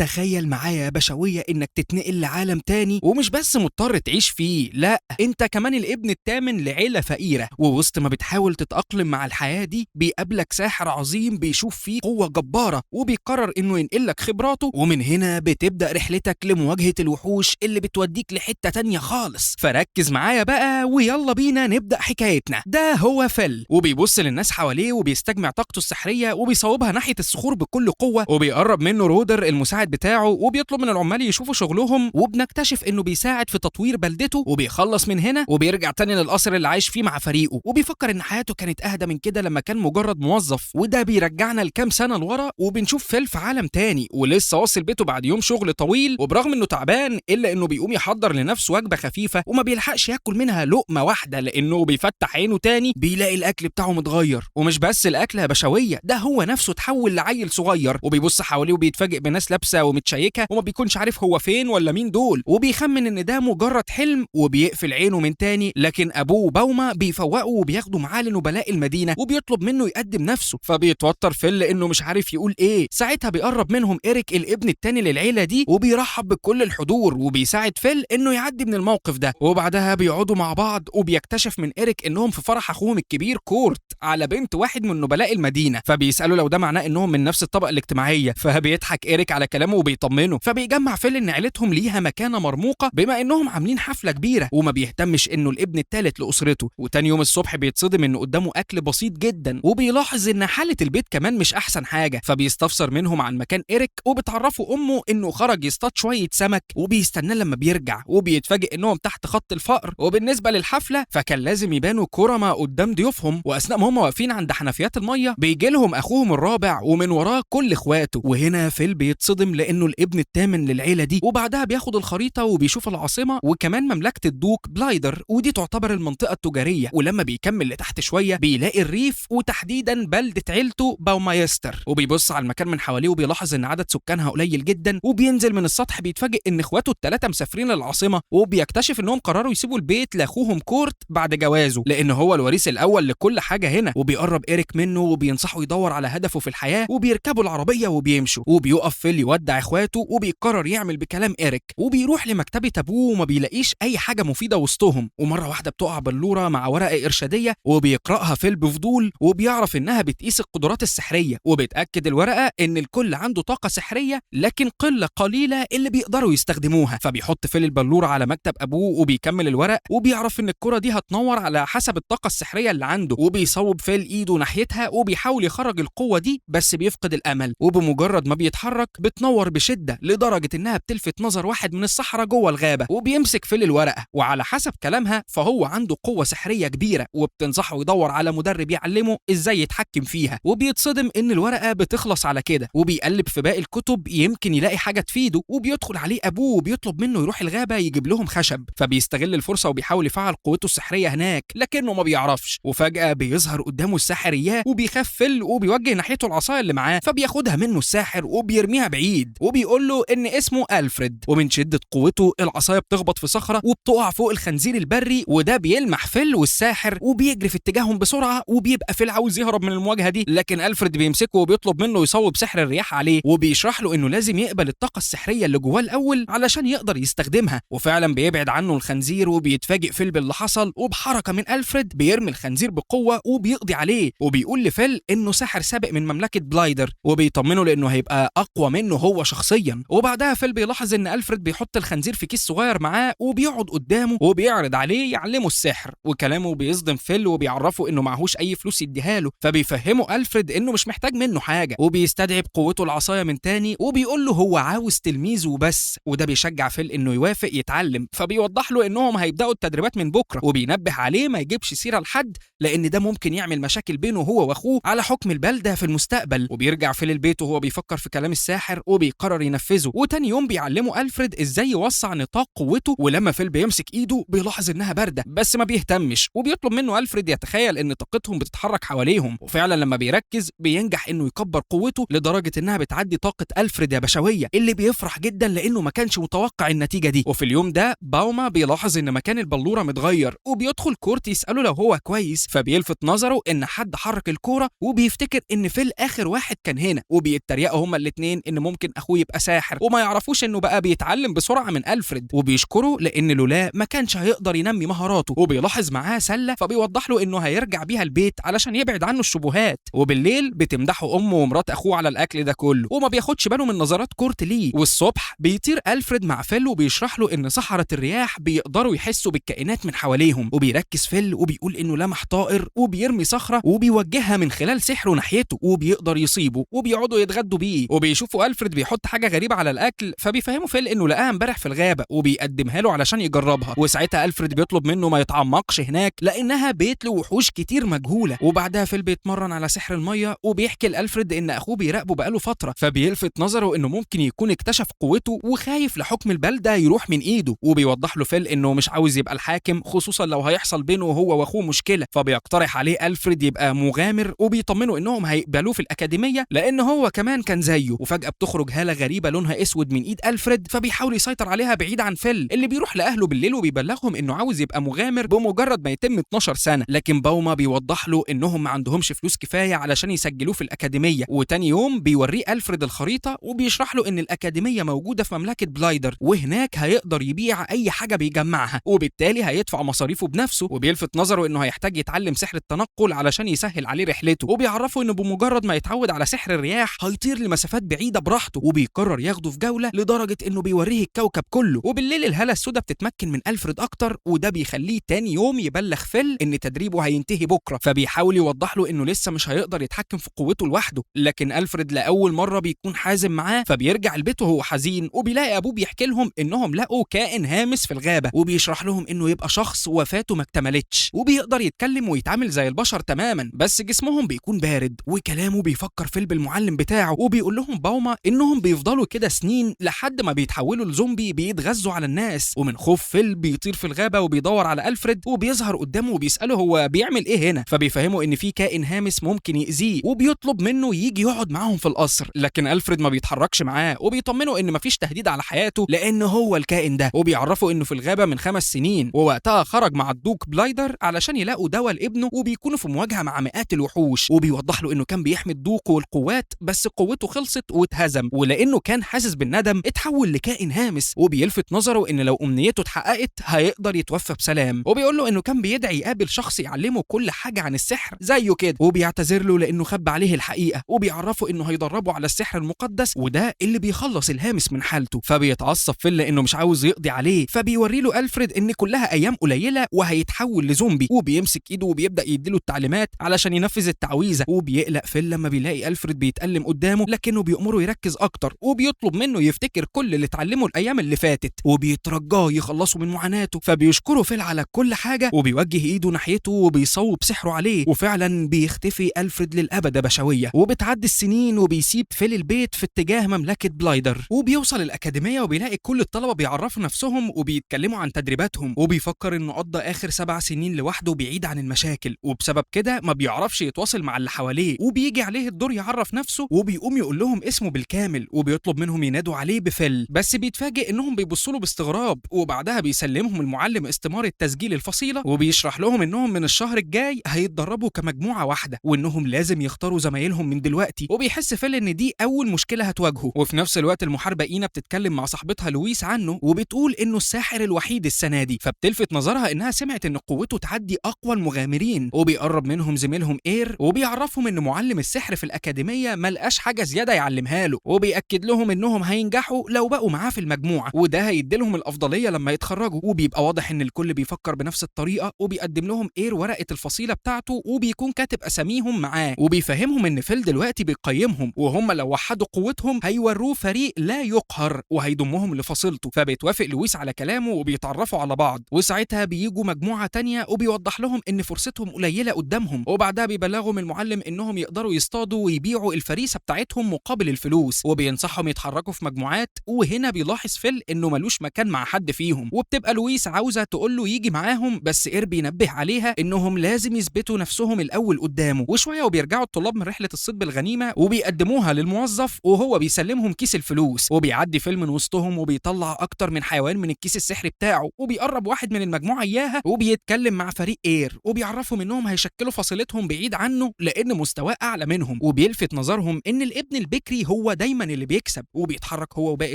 تخيل معايا يا بشوية انك تتنقل لعالم تاني ومش بس مضطر تعيش فيه، لا انت كمان الابن التامن لعيلة فقيرة، ووسط ما بتحاول تتأقلم مع الحياة دي بيقابلك ساحر عظيم بيشوف فيه قوة جبارة وبيقرر انه ينقلك خبراته، ومن هنا بتبدأ رحلتك لمواجهة الوحوش اللي بتوديك لحتة تانية خالص. فركز معايا بقى ويلا بينا نبدأ حكايتنا. ده هو فيل، وبيبص للناس حواليه وبيستجمع طاقته السحرية وبيصوبها ناحية الصخور بكل قوة، وبيقرب منه رودر المساعد بتاعه وبيطلب من العمال يشوفوا شغلهم، وبنكتشف انه بيساعد في تطوير بلدته، وبيخلص من هنا وبيرجع تاني للقصر اللي عايش فيه مع فريقه، وبيفكر ان حياته كانت اهدى من كده لما كان مجرد موظف. وده بيرجعنا لكام سنة لورا وبنشوف فيل في عالم تاني ولسه واصل بيته بعد يوم شغل طويل، وبرغم انه تعبان الا انه بيقوم يحضر لنفسه وجبة خفيفة وما بيلحقش ياكل منها لقمة واحدة لانه بيفتح عينه تاني بيلاقي الاكل بتاعه متغير. ومش بس الاكل يا بشوية، ده هو نفسه اتحول لعيل صغير، وبيبص حواليه وبيتفاجئ بناس لابسه ومتشيكه وما بيكونش عارف هو فين ولا مين دول، وبيخمن ان ده مجرد حلم وبيقفل عينه من تاني. لكن ابوه باوما بيفوقه وبياخده معاه لنبلاء المدينه وبيطلب منه يقدم نفسه، فبيتوتر فيل لانه مش عارف يقول ايه. ساعتها بيقرب منهم إيريك الابن التاني للعيله دي وبيرحب بكل الحضور وبيساعد فيل انه يعدي من الموقف ده، وبعدها بيقعدوا مع بعض وبيكتشف من إيريك انهم في فرح اخوهم الكبير كورت على بنت واحد من نبلاء المدينه، فبيسالوا لو ده معناه انهم من نفس الطبقه الاجتماعيه، فبيضحك إيريك على كلامه وبيطمنه. فبيجمع فيل ان عيلتهم ليها مكانه مرموقه بما انهم عاملين حفله كبيره، وما بيهتمش انه الابن الثالث لاسرته. وتاني يوم الصبح بيتصدم انه قدامه اكل بسيط جدا، وبيلاحظ ان حاله البيت كمان مش احسن حاجه، فبيستفسر منهم عن مكان إيريك وبتعرفه امه انه خرج يصطاد شويه سمك وبيستناه لما بيرجع، وبيتفاجئ انهم تحت خط الفقر. وبالنسبه للحفله فكان لازم يبانوا كرما قدام ضيوفهم، واثناء ما هم واقفين عند حنفيات الميه بيجي لهم اخوهم الرابع ومن وراه كل اخواته. وهنا فيل بيتصدم لانه الابن الثامن للعيله دي، وبعدها بياخد الخريطه وبيشوف العاصمه وكمان مملكه الدوق بلايدر، ودي تعتبر المنطقه التجاريه. ولما بيكمل لتحت شويه بيلاقي الريف وتحديدا بلده عيلته باومايستر، وبيبص على المكان من حواليه وبيلاحظ ان عدد سكانها قليل جدا، وبينزل من السطح بيتفاجئ ان اخواته الثلاثه مسافرين للعاصمه، وبيكتشف انهم قرروا يسيبوا البيت لاخوهم كورت بعد جوازه لان هو الوريث الاول لكل حاجه هنا. وبيقرب إيريك منه وبينصحه يدور على هدفه في الحياه، وبيركبوا العربيه وبيمشوا، وبيقف فيل يودع اخواته وبيقرر يعمل بكلام إيريك، وبيروح لمكتبه ابوه وما بيلاقيش اي حاجه مفيده وسطهم. ومره واحده بتقع بلوره مع ورقه ارشاديه وبيقراها فيل بفضول، وبيعرف انها بتقيس القدرات السحريه، وبتاكد الورقه ان الكل عنده طاقه سحريه لكن قله قليله اللي بيقدروا يستخدموها. فبيحط فيل البلوره على مكتب ابوه وبيكمل الورق، وبيعرف ان الكره دي هتنور على حسب الطاقه السحريه اللي عنده، وبيصوب فيل ايده ناحيتها وبيحاول يخرج القوه دي بس بيفقد الامل، وبمجرد ما بيتحرك بتنور بشده لدرجه انها بتلفت نظر واحد من السحرة جوه الغابه، وبيمسك فيل الورقه، وعلى حسب كلامها فهو عنده قوه سحريه كبيره، وبتنصحه يدور على مدرب يعلمه ازاي يتحكم فيها. وبيتصدم ان الورقه بتخلص على كده، وبيقلب في باقي الكتب يمكن يلاقي حاجه تفيده، وبيدخل عليه ابوه وبيطلب منه يروح الغابه يجيب لهم خشب، فبيستغل الفرصه وبيحاول يفعل قوته السحريه هناك لكنه ما بيعرفش. وفجاه بيظهر قدامه الساحر اياه وبيخاف فيل وبيوجه ناحيته العصايه اللي معاه، فبياخدها منه الساحر وبيرميها بعيد، وبيقول له ان اسمه ألفريد، ومن شده قوته العصايه بتخبط في صخره وبتقع فوق الخنزير البري، وده بيلمح فيل والساحر وبيجري في اتجاههم بسرعه، وبيبقى فيل عاوز يهرب من المواجهه دي لكن ألفريد بيمسكه وبيطلب منه يصوب سحر الرياح عليه، وبيشرح له انه لازم يقبل الطاقه السحريه اللي جواه الاول علشان يقدر يستخدمها. وفعلا بيبعد عنه الخنزير وبيتفاجئ فيل باللي حصل، وبحركه من ألفريد بيرمي الخنزير بقوه وبيقضي عليه، وبيقول لفيل انه ساحر سابق من مملكه بلايدر وبيطمنه لانه هيبقى اقوى منه هو شخصيا. وبعدها فيل بيلاحظ ان ألفريد بيحط الخنزير في كيس صغير معاه وبيقعد قدامه وبيعرض عليه يعلمه السحر، وكلامه بيصدم فيل وبيعرفه انه معهوش اي فلوس يديها له، فبيفهمه ألفريد انه مش محتاج منه حاجه، وبيستدعي بقوته العصايه من تاني وبيقول له هو عاوز تلميذ وبس، وده بيشجع فيل انه يوافق يتعلم. فبيوضح له انهم هيبداوا التدريبات من بكره، وبينبه عليه ما يجيبش سيره لحد لان ده ممكن يعمل مشاكل بينه هو واخوه على حكم البلده في المستقبل. وبيرجع فيل البيت وهو بيفكر في كلام الساحر وبيقرر ينفذه، وتاني يوم بيعلمه ألفريد ازاي يوسع نطاق قوته، ولما فيل بيمسك ايده بيلاحظ انها بارده بس ما بيهتمش، وبيطلب منه ألفريد يتخيل ان طاقتهم بتتحرك حواليهم، وفعلا لما بيركز بينجح انه يكبر قوته لدرجه انها بتعدي طاقه ألفريد يا بشويه، اللي بيفرح جدا لانه ما كانش متوقع النتيجه دي. وفي اليوم ده باوما بيلاحظ ان مكان البلوره متغير، وبيدخل كورت يساله لو هو كويس، فبيلفت نظره ان حد حرك الكوره، وبيفتكر ان فيل اخر واحد كان هنا، وبيتريقوا هما الاثنين ان ممكن ممكن اخوه يبقى ساحر، وما يعرفوش انه بقى بيتعلم بسرعه من ألفريد، وبيشكره لان لولا ما كانش هيقدر ينمي مهاراته. وبيلاحظ معاه سله فبيوضح له انه هيرجع بيها البيت علشان يبعد عنه الشبهات. وبالليل بتمدحه امه ومرات اخوه على الاكل ده كله، وما بياخدش باله من نظرات كورت ليه. والصبح بيطير ألفريد مع فيل وبيشرح له ان سحرة الرياح بيقدروا يحسوا بالكائنات من حواليهم. وبيركز فيل وبيقول انه لمح طائر وبيرمي صخره وبيوجهها من خلال سحره ناحيته وبيقدر يصيبه، وبيقعدوا يتغدوا بيه. وبيشوفوا ألفريد بيحط حاجه غريبه على الاكل، فبيفهموا فيل انه لقاها امبارح في الغابه وبيقدمها له علشان يجربها. وساعتها ألفريد بيطلب منه ما يتعمقش هناك لانها بيت لوحوش كتير مجهوله. وبعدها فيل بيتمرن على سحر الميه، وبيحكي لألفريد ان اخوه بيراقبه بقاله فتره، فبيلفت نظره انه ممكن يكون اكتشف قوته وخايف لحكم البلده يروح من ايده. وبيوضح له فيل انه مش عاوز يبقى الحاكم، خصوصا لو هيحصل بينه هو واخوه مشكله. فبيقترح عليه ألفريد يبقى مغامر، وبيطمنه انهم هيقبلوه في الاكاديميه لان هو كمان كان زيه. وفجاه بتخرج هاله غريبه لونها اسود من ايد ألفريد، فبيحاول يسيطر عليها بعيد عن فيل اللي بيروح لاهله بالليل وبيبلغهم انه عاوز يبقى مغامر بمجرد ما يتم 12 سنه. لكن باوما بيوضح له انهم ما عندهمش فلوس كفايه علشان يسجلوه في الاكاديميه. وتاني يوم بيوريه ألفريد الخريطه وبيشرح له ان الاكاديميه موجوده في مملكه بلايدر، وهناك هيقدر يبيع اي حاجه بيجمعها، وبالتالي هيدفع مصاريفه بنفسه. وبيلفت نظره انه هيحتاج يتعلم سحر التنقل علشان يسهل عليه رحلته. وبيعرفه انه بمجرد ما يتعود على سحر الرياح هيطير لمسافات بعيده براحته. وبيقرر ياخده في جوله لدرجه انه بيوريه الكوكب كله. وبالليل الهاله السوداء بتتمكن من ألفريد اكتر، وده بيخليه تاني يوم يبلغ فيل ان تدريبه هينتهي بكره. فبيحاول يوضح له انه لسه مش هيقدر يتحكم في قوته لوحده. لكن ألفريد لاول مره بيكون حازم معاه، فبيرجع البيت وهو حزين، وبيلاقي ابوه بيحكي لهم انهم لقوا كائن هامس في الغابه، وبيشرح لهم انه يبقى شخص وفاته ما اكتملتش وبيقدر يتكلم ويتعامل زي البشر تماما، بس جسمهم بيكون بارد. وكلامه بيفكر فيل بالمعلم بتاعه، وبيقول لهم باوما انهم بيفضلوا كده سنين لحد ما بيتحولوا لزومبي بيتغذوا على الناس. ومن خوف فيل بيطير في الغابه وبيدور على ألفريد، وبيظهر قدامه وبيساله هو بيعمل ايه هنا. فبيفهمه ان في كائن هامس ممكن يأذيه، وبيطلب منه يجي يقعد معاهم في القصر. لكن ألفريد ما بيتحركش معاه، وبيطمنه ان مفيش تهديد على حياته لان هو الكائن ده. وبيعرفه انه في الغابه من 5 سنين، ووقتها خرج مع الدوق بلايدر علشان يلاقوا دواء لابنه، وبيكونوا في مواجهه مع مئات الوحوش. وبيوضح له انه كان بيحمي الدوق والقوات، بس قوته خلصت واتهزم، ولانه كان حاسس بالندم اتحول لكائن هامس. وبيلفت نظره ان لو امنيته اتحققت هيقدر يتوفى بسلام. وبيقول له انه كان بيدعي يقابل شخص يعلمه كل حاجه عن السحر زيه كده. وبيعتذر له لانه خبى عليه الحقيقه، وبيعرفه انه هيدربه على السحر المقدس، وده اللي بيخلص الهامس من حالته. فبيتعصب فيل لانه مش عاوز يقضي عليه، فبيوري له ألفريد ان كلها ايام قليله وهيتحول لزومبي. وبيمسك ايده وبيبدا يديله التعليمات علشان ينفذ التعويذه. وبيقلق فيل لما بيلاقي ألفريد بيتألم قدامه، لكنه بيأمره يركز اكتر، وبيطلب منه يفتكر كل اللي اتعلمه الايام اللي فاتت، وبيترجاه يخلصه من معاناته. فبيشكره فيل على كل حاجه، وبيوجه ايده ناحيته وبيصوب سحره عليه. وفعلا بيختفي ألفريد للابد بشويه. وبتعدي السنين وبيسيب فيل البيت في اتجاه مملكه بلايدر، وبيوصل الاكاديميه وبيلاقي كل الطلبه بيعرفوا نفسهم وبيتكلموا عن تدريباتهم. وبيفكر انه قضى اخر 7 سنين لوحده بعيد عن المشاكل، وبسبب كده ما بيعرفش يتواصل مع اللي حواليه. وبيجي عليه الدور يعرف نفسه، وبيقوم يقول لهم اسمه بالكامل، وبيطلب منهم ينادوا عليه بفيل، بس بيتفاجئ انهم بيبصوا له باستغراب. وبعدها بيسلمهم المعلم استمارة تسجيل الفصيله، وبيشرح لهم انهم من الشهر الجاي هيتدربوا كمجموعه واحده، وانهم لازم يختاروا زمايلهم من دلوقتي. وبيحس فيل ان دي اول مشكله هتواجهه. وفي نفس الوقت المحاربه اينا بتتكلم مع صاحبتها لويس عنه، وبتقول انه الساحر الوحيد السنه دي. فبتلفت نظرها انها سمعت ان قوته تعدي اقوى المغامرين. وبيقرب منهم زميلهم اير، وبيعرفهم ان معلم السحر في الاكاديميه ملقاش حاجه زياده يعلمها له، وبيأكد لهم انهم هينجحوا لو بقوا معاه في المجموعه، وده هيديلهم الافضليه لما يتخرجوا. وبيبقى واضح ان الكل بيفكر بنفس الطريقه. وبيقدم لهم اير ورقه الفصيله بتاعته، وبيكون كاتب اساميهم معاه، وبيفهمهم ان فيل دلوقتي بيقيمهم، وهم لو وحدوا قوتهم هيوروه فريق لا يقهر وهيضمهم لفصيلته. فبيتوافق لويس على كلامه وبيتعرفوا على بعض. وساعتها بييجوا مجموعه تانية وبيوضح لهم ان فرصتهم قليله قدامهم. وبعدها بيبلغهم المعلم انهم يقدروا يصطادوا ويبيعوا الفريسه بتاعتهم مقابل الفلوس، وبينصحهم يتحركوا في مجموعات. وهنا بيلاحظ فيل انه ملوش مكان مع حد فيهم، وبتبقى لويس عاوزه تقول له يجي معاهم، بس اير بينبه عليها انهم لازم يثبتوا نفسهم الاول قدامه. وشويه وبيرجعوا الطلاب من رحله الصيد بالغنيمه وبيقدموها للموظف، وهو بيسلمهم كيس الفلوس. وبيعدي فيل من وسطهم وبيطلع اكتر من حيوان من الكيس السحري بتاعه، وبيقرب واحد من المجموعه اياها وبيتكلم مع فريق اير، وبيعرفهم انهم هيشكلوا فصيلتهم بعيد عنه لان مستواه اعلى منهم. وبيلفت نظرهم ان الابن البكري هو دايما دايما اللي بيكسب، وبيتحرك هو وباقي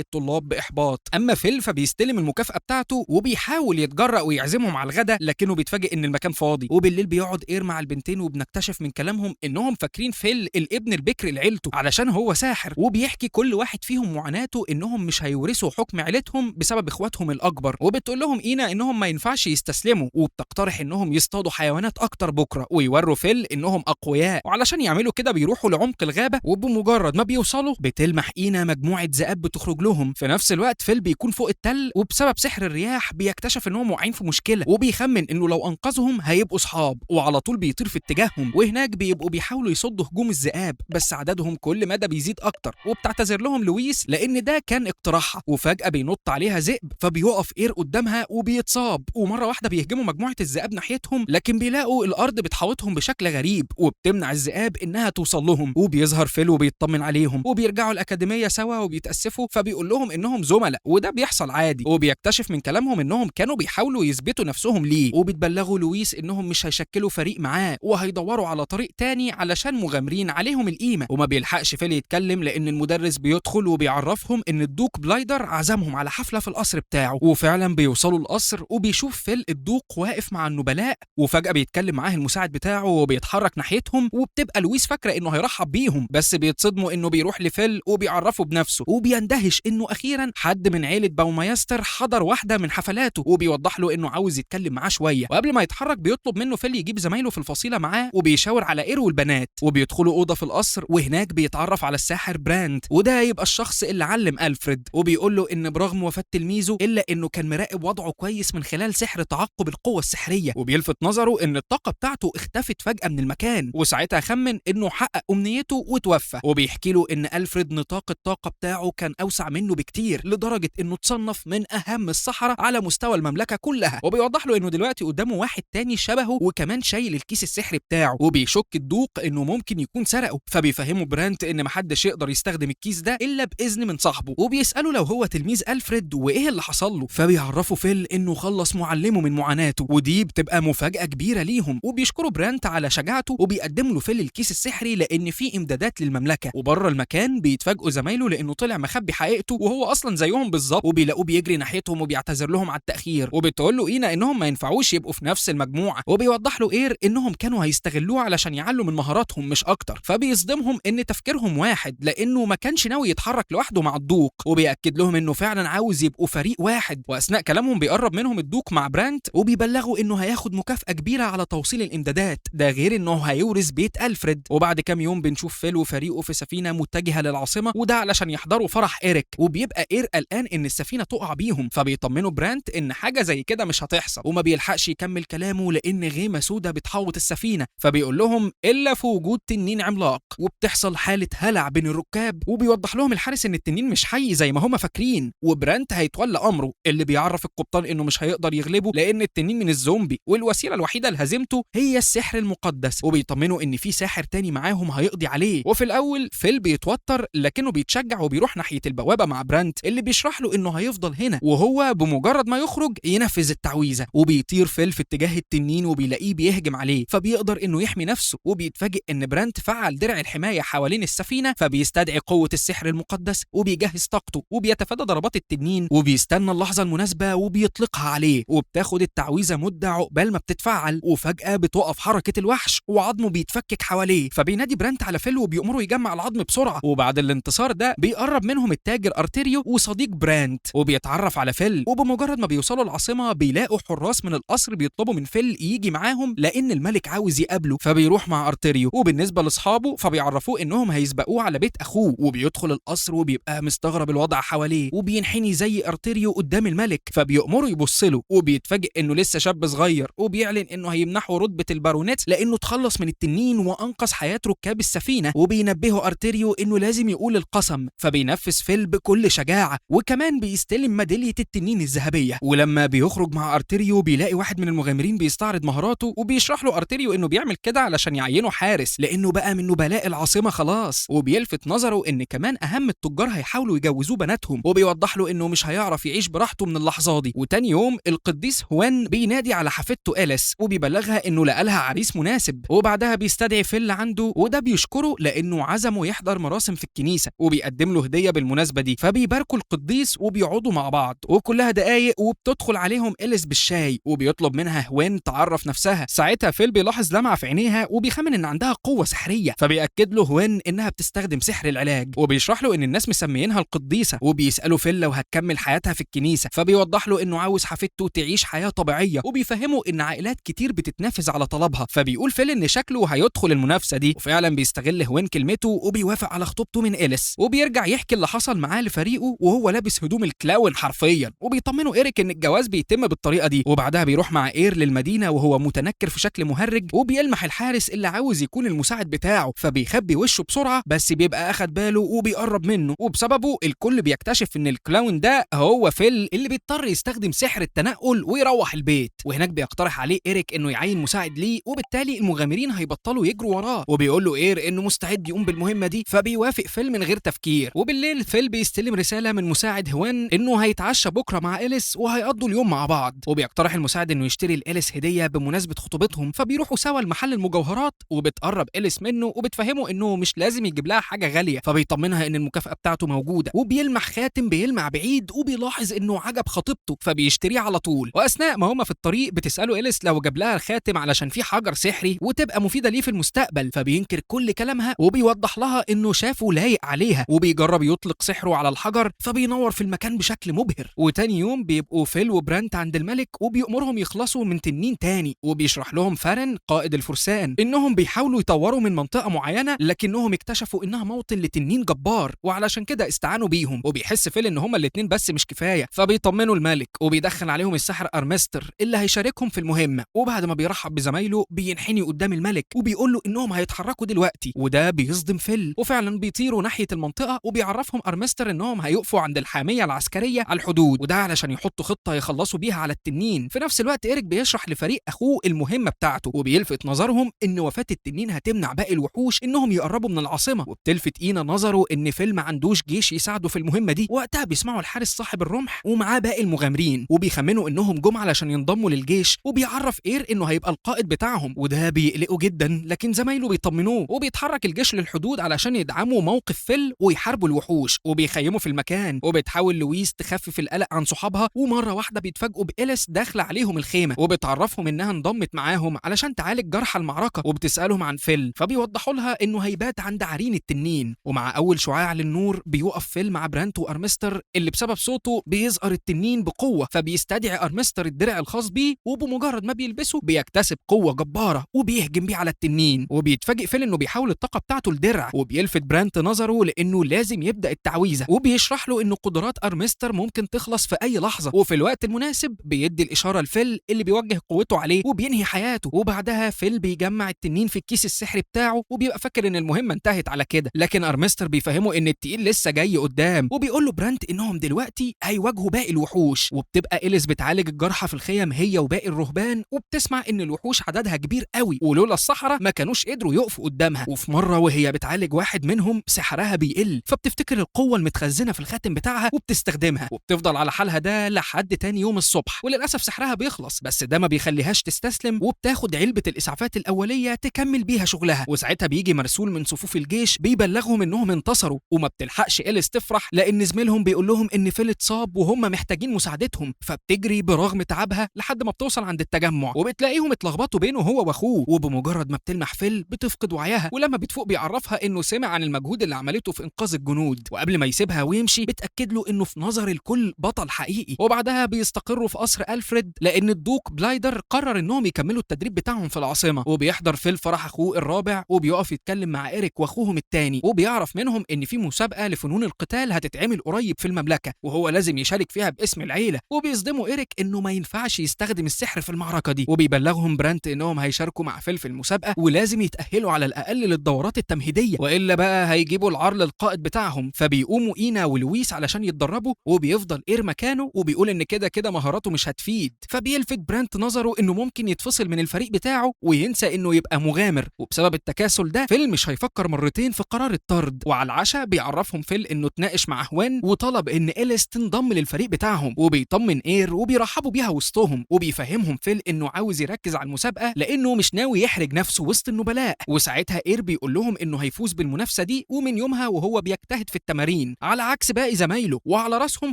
الطلاب باحباط. اما فيل فبيستلم المكافأة بتاعته وبيحاول يتجرأ ويعزمهم على الغدا، لكنه بيتفاجئ ان المكان فاضي. وبالليل بيقعد اير مع البنتين، وبنكتشف من كلامهم انهم فاكرين فيل الابن البكر لعيلته علشان هو ساحر، وبيحكي كل واحد فيهم معاناته انهم مش هيورثوا حكم عيلتهم بسبب اخواتهم الاكبر. وبتقول لهم اينا انهم ما ينفعش يستسلموا، وبتقترح انهم يصطادوا حيوانات اكتر بكره ويوروا فيل انهم اقوياء، وعلشان يعملوا كده بيروحوا لعمق الغابه، وبمجرد ما بيوصلوا بتلمح اينا مجموعه ذئاب بتخرج لهم. في نفس الوقت فيل بيكون فوق التل، وبسبب سحر الرياح بيكتشف انهم واقعين في مشكله، وبيخمن انه لو انقذهم هيبقوا صحاب، وعلى طول بيطير في اتجاههم. وهناك بيبقوا بيحاولوا يصدوا هجوم الذئاب، بس عددهم كل مدى بيزيد اكتر. وبتعتذر لهم لويس لان ده كان اقتراحها، وفجاه بينط عليها ذئب فبيقف اير قدامها وبيتصاب، ومره واحده بيهجموا مجموعه الذئاب ناحيتهم، لكن بيلاقوا الارض بتحاوطهم بشكل غريب وبتمنع الذئاب انها توصل لهم. وبيظهر فيل وبيطمن عليهم، وبيرجعوا الاكاديميه سوا وبيتاسفوا، فبيقول لهم انهم زملاء وده بيحصل عادي. وبيكتشف من كلامهم انهم كانوا بيحاولوا يثبتوا نفسهم ليه، وبتبلغوا لويس انهم مش هيشكلوا فريق معاه وهيدوروا على طريق تاني علشان مغامرين عليهم القيمه. وما بيلحقش فيل يتكلم لان المدرس بيدخل وبيعرفهم ان الدوق بلايدر عزمهم على حفله في القصر بتاعه. وفعلا بيوصلوا القصر، وبيشوف فيل الدوق واقف مع النبلاء، وفجاه بيتكلم معاه المساعد بتاعه وبيتحرك ناحيتهم، وبتبقى لويس فاكره انه هيرحب بيهم، بس بيتصدموا انه بيروح لفيل وبيعرفه بنفسه، وبيندهش انه اخيرا حد من عيله باومايستر حضر واحده من حفلاته، وبيوضح له انه عاوز يتكلم معاه شويه. وقبل ما يتحرك بيطلب منه فيل يجيب زمايله في الفصيله معاه، وبيشاور على اير والبنات. وبيدخلوا اوضه في القصر، وهناك بيتعرف على الساحر براند، وده يبقى الشخص اللي علم ألفريد، وبيقول له ان برغم وفاه تلميذه الا انه كان مراقب وضعه كويس من خلال سحر تعقب القوه السحريه. وبيلفت نظره ان الطاقه بتاعته اختفت فجاه من المكان، وساعتها خمن انه حقق امنيته وتوفى. وبيحكي له ان ألفريد نطاق الطاقه بتاعه كان اوسع منه بكتير، لدرجه انه تصنف من اهم السحرة على مستوى المملكه كلها. وبيوضح له انه دلوقتي قدامه واحد تاني شبهه وكمان شايل الكيس السحري بتاعه، وبيشك الدوق انه ممكن يكون سرقه. فبيفهمه برانت ان محدش يقدر يستخدم الكيس ده الا باذن من صاحبه، وبيساله لو هو تلميذ ألفريد وايه اللي حصل له. فبيعرفوا فيل انه خلص معلمه من معاناته، ودي بتبقى مفاجاه كبيره ليهم. وبيشكروا برانت على شجاعته، وبيقدم له فيل الكيس السحري لان فيه امدادات للمملكه. وبره المكان بيتفاجئوا زمايله لانه طلع مخبي حقيقته وهو اصلا زيهم بالظبط، وبيلاقوه بيجري ناحيتهم وبيعتذر لهم على التاخير. وبتقول له اينا انهم ما ينفعوش يبقوا في نفس المجموعه، وبيوضح له اير انهم كانوا هيستغلوه علشان يعلوا من مهاراتهم مش اكتر. فبيصدمهم ان تفكيرهم واحد لانه ما كانش ناوي يتحرك لوحده مع الدوق، وبيأكد لهم انه فعلا عاوز يبقوا فريق واحد. واثناء كلامهم بيقرب منهم الدوق مع برانت، وبيبلغوا انه هياخد مكافأة كبيرة على توصيل الامدادات، ده غير انه هيورث بيت ألفريد. وبعد كام يوم بنشوف فيل وفريقه في سفينة متجهة للعاصمة، وده علشان يحضروا فرح إيريك. وبيبقى إير قلقان ان السفينة تقع بيهم، فبيطمنوا برانت ان حاجة زي كده مش هتحصل. وما بيلحقش يكمل كلامه لان غيمة سودة بتحوط السفينة، فبيقول لهم الا في وجود تنين عملاق. وبتحصل حالة هلع بين الركاب، وبيوضح لهم الحارس ان التنين مش حي زي ما هما فاكرين، وبرانت هيتولى امره اللي بيعرف القبطان انه مش هيقدر يغلبه لان التنين من الزومبي، والوسيله الوحيده لهزيمته هي السحر المقدس. وبيطمنوا ان في ساحر تاني معاهم هيقضي عليه. وفي الاول فيل بيتوتر لكنه بيتشجع وبيروح ناحيه البوابه مع برانت اللي بيشرح له انه هيفضل هنا، وهو بمجرد ما يخرج ينفذ التعويذه. وبيطير فيل في اتجاه التنين وبيلاقيه بيهجم عليه، فبيقدر انه يحمي نفسه. وبيتفاجئ ان برانت فعل درع الحمايه حوالين السفينه، فبيستدعي قوه السحر المقدس وبيجهز طاقته، وبيتفادى ضربات التنين، وبيستنى اللحظه المناسبه وبيطلقها عليه. وبتاخد التعويذه مده عقبال ما بتتفعل، وفجاه بتوقف حركه الوحش وعظمه بيتفكك حواليه. فبينادي برانت على فيل وبيأمره يجمع العظم بسرعه. وبعد الانتصار ده بيقرب منهم التاجر ارتيريو وصديق برانت، وبيتعرف على فيل. وبمجرد ما بيوصلوا العاصمه بيلاقوا حراس من القصر بيطلبوا من فيل يجي معاهم لان الملك عاوز يقابله، فبيروح مع ارتيريو. وبالنسبه لاصحابه فبيعرفوه انهم هيسبقوه على بيت اخوه، وبيدخل القصر وبيبقى مستغرب الوضع حواليه، وبينحني زي ارتيريو قدام الملك، فبيأمره يبص له. وبيتفاجئ انه لسه شاب صغير، وبيعلن انه هيمنحه رتبه البارونيت لانه اتخلص من التنين وانقذ حياه ركاب السفينه. وبينبهه ارتيريو انه لازم يقول القسم، فبينفذ فيل بكل شجاعه، وكمان بيستلم ميداليه التنين الذهبيه. ولما بيخرج مع ارتيريو بيلاقي واحد من المغامرين بيستعرض مهاراته، وبيشرح له ارتيريو انه بيعمل كده علشان يعينه حارس لانه بقى من نبلاء العاصمه خلاص. وبيلفت نظره ان كمان اهم التجار هيحاولوا يجوزوه بناتهم، وبيوضح له انه مش هيعرف يعيش براحته من اللحظه دي. وتاني يوم القديس هوان بينادي على حفيدته إليس، وبيبلغها انه لقى لها عريس مناسب. وبعدها بيستدعي فيل عنده، وده بيشكره لانه عزمه يحضر مراسم في الكنيسه الكنيسة وبيقدم له هدية بالمناسبة دي، فبيباركوا القديس وبيقعدوا مع بعض، وكلها دقايق وبتدخل عليهم إليس بالشاي وبيطلب منها هوين تعرف نفسها. ساعتها فيل بيلاحظ لمعة في عينيها وبيخمن ان عندها قوة سحرية، فبيأكد له هوين انها بتستخدم سحر العلاج، وبيشرح له ان الناس مسميينها القديسة، وبيسألوا فيل لو هتكمل حياتها في الكنيسة، فبيوضح له انه عاوز حفيدته تعيش حياة طبيعية، وبيفهمه ان عائلات كتير بتتنافس على طلبها، فبيقول فيل ان شكله هيدخل المنافسة دي، وفعلا بيستغل هوين كلمته وبيوافق على خطوبته من إليس، وبيرجع يحكي اللي حصل معاه لفريقه وهو لابس هدوم الكلاون حرفيا، وبيطمنوا إيريك ان الجواز بيتم بالطريقة دي. وبعدها بيروح مع إير للمدينة وهو متنكر في شكل مهرج، وبيلمح الحارس اللي عاوز يكون المساعد بتاعه، فبيخبي وشه بسرعة، بس بيبقى اخد باله وبيقرب منه، وبسببه الكل بيكتشف ان الكلاون ده هو فيل اللي بيضطر يستخدم سحر التنقل ويروح البيت. وهناك بيقترح عليه إيريك انه يعين مساعد ليه، وبالتالي المغامرين هيبطلوا يجروا وراه، وبيقول له إير انه مستعد يقوم بالمهمة دي، فبيوافق فيل من غير تفكير. وبالليل فيل بيستلم رسالة من مساعد هوان انه هيتعشى بكرة مع إليس وهيقضوا اليوم مع بعض، وبيقترح المساعد انه يشتري لإليس هدية بمناسبة خطوبتهم، فبيروحوا سوا لمحل المجوهرات، وبتقرب إليس منه وبتفهمه انه مش لازم يجيب لها حاجة غالية، فبيطمنها ان المكافأة بتاعته موجودة، وبيلمح خاتم بيلمع بعيد، وبيلاحظ انه عجب خطيبته فبيشتريه على طول. واثناء ما هما في الطريق بتسأله إليس لو جاب لها الخاتم علشان فيه حجر سحري وتبقى مفيدة ليه في المستقبل، فبينكر كل كلامها وبيوضح لها انه شافه لايق عليها، وبيجرب يطلق سحره على الحجر فبينور في المكان بشكل مبهر. وتاني يوم بيبقوا فيل وبرانت عند الملك وبيأمرهم يخلصوا من تنين تاني، وبيشرح لهم فارن قائد الفرسان انهم بيحاولوا يطوروا من منطقة معينة لكنهم اكتشفوا انها موطن لتنين جبار، وعلشان كده استعانوا بيهم. وبيحس فيل ان هما الاتنين بس مش كفاية، فبيطمنوا الملك وبيدخل عليهم الساحر أرمستر اللي هيشاركهم في المهمة. وبعد ما بيرحب بزمايله بينحني قدام الملك وبيقول له انهم هيتحركوا دلوقتي، وده بيصدم فيل، وفعلا بيطيروا ناحية المنطقة، وبيعرفهم أرمستر انهم هيقفوا عند الحامية العسكرية على الحدود، وده علشان يحطوا خطة يخلصوا بيها على التنين. في نفس الوقت إيريك بيشرح لفريق اخوه المهمة بتاعته، وبيلفت نظرهم ان وفاة التنين هتمنع باقي الوحوش انهم يقربوا من العاصمة، وبتلفت إينا نظره ان فيل ما عندوش جيش يساعده في المهمة دي. وقتها بيسمعوا الحارس صاحب الرمح ومعاه باقي المغامرين، وبيخمنوا انهم جم علشان ينضموا للجيش، وبيعرف إير انه هيبقى القائد بتاعهم، وده بيقلقه جدا، لكن زمايله بيطمنوه، وبيتحرك الجيش للحدود علشان يدعموا موقف فيل ويحاربوا الوحوش، وبيخيموا في المكان. وبتحاول لويس تخفف القلق عن صحابها، ومرة واحدة بيتفاجئوا بإليس داخلة عليهم الخيمة، وبتعرفهم انها انضمت معاهم علشان تعالج جرحى المعركة، وبتسألهم عن فيل، فبيوضحوا لها انه هيبات عند عرين التنين. ومع اول شعاع للنور بيوقف فيل مع برانت وأرمستر اللي بسبب صوته بيظهر التنين بقوة، فبيستدعي أرمستر الدرع الخاص بيه، وبمجرد ما بيلبسه بيكتسب قوة جبارة وبيهجم بيه على التنين. وبيتفاجئ فيل انه بيحول الطاقة بتاعته لدرع، وبيلفت برانت نظره لانه لازم يبدأ التعويذة، وبيشرح له ان قدرات أرمستر ممكن تخلص في اي لحظة، وفي الوقت المناسب بيدي الاشارة لفيل اللي بيوجه قوته عليه وبينهي حياته. وبعدها فيل بيجمع التنين في الكيس السحري بتاعه، وبيبقى فاكر ان المهمة انتهت على كده، لكن أرمستر بيفهمه ان التقيل لسه جاي قدام، وبيقول له برانت انهم دلوقتي هيواجهوا باقي الوحوش. وبتبقى إليس بتعالج الجرحى في الخيم هي وباقي الرهبان، وبتسمع ان الوحوش عددها كبير قوي، ولولا الصحراء ما كانوش قدروا يقفوا قدامها. وفي مرة وهي بتعالج واحد منهم سحرها بيقل، فبتفتكر القوة المتخزنة في الخاتم بتاعها وبتستخدمها، وبتفضل على حالها ده لحد تاني يوم الصبح. وللأسف سحرها بيخلص، بس ده ما بيخليهاش تستسلم، وبتاخد علبة الإسعافات الأولية تكمل بيها شغلها. وساعتها بيجي مرسول من صفوف الجيش بيبلغهم انهم انتصروا، وما بتلحقش إليس تفرح لأن زميلهم بيقول لهم ان فيل اتصاب وهم محتاجين مساعدتهم، فبتجري برغم تعبها لحد ما بتوصل عند التجمع، وبتلاقيهم اتلخبطوا بينه هو واخوه. وبمجرد ما بتلمح فيل بتفقد وعيها، ولما بتفوق بيعرفها انه سمع عن المجهود اللي عملته في انقاذ الجنود، وقبل ما يسيبها ويمشي بتاكد له انه في نظر الكل بطل حقيقي. وبعدها بيستقروا في قصر ألفريد لان الدوق بلايدر قرر انهم يكملوا التدريب بتاعهم في العاصمه. وبيحضر فيل فرح اخوه الرابع، وبيقف يتكلم مع إيريك واخوهم التاني، وبيعرف منهم ان في مسابقه لفنون القتال هتتعمل قريب في المملكه، وهو لازم يشارك فيها باسم العيله. وبيصدموا إيريك انه ما ينفعش يستخدم السحر في المعركه دي، وبيبلغهم برانت انهم هيشاركوا مع فيل في المسابقه، ولازم يتاهلوا على الاقل للدورات التمهيديه، والا بقى هيجيبوا العار للقائد بتاعهم. فبيقوموا إينا ولويس علشان يتدربوا، وبيفضل إير مكانه وبيقول ان كده كده مهاراته مش هتفيد. فبيلفت برانت نظره انه ممكن يتفصل من الفريق بتاعه وينسى انه يبقى مغامر، وبسبب التكاسل ده فيل مش هيفكر مرتين في قرار الطرد. وعلى العشاء بيعرفهم فيل انه اتناقش مع هوان وطلب ان إليس تنضم للفريق بتاعهم، وبيطمن إير وبيرحبوا بيها وسطهم، وبيفهمهم فيل انه عاوز يركز على المسابقه لانه مش ناوي يحرج نفسه وسط النبلاء. وساعتها إير بيقول لهم انه هيفوز بالمنافسه دي، ومن يومها وهو بيجتهد في التمارين على عكس باقي زمايله، وعلى راسهم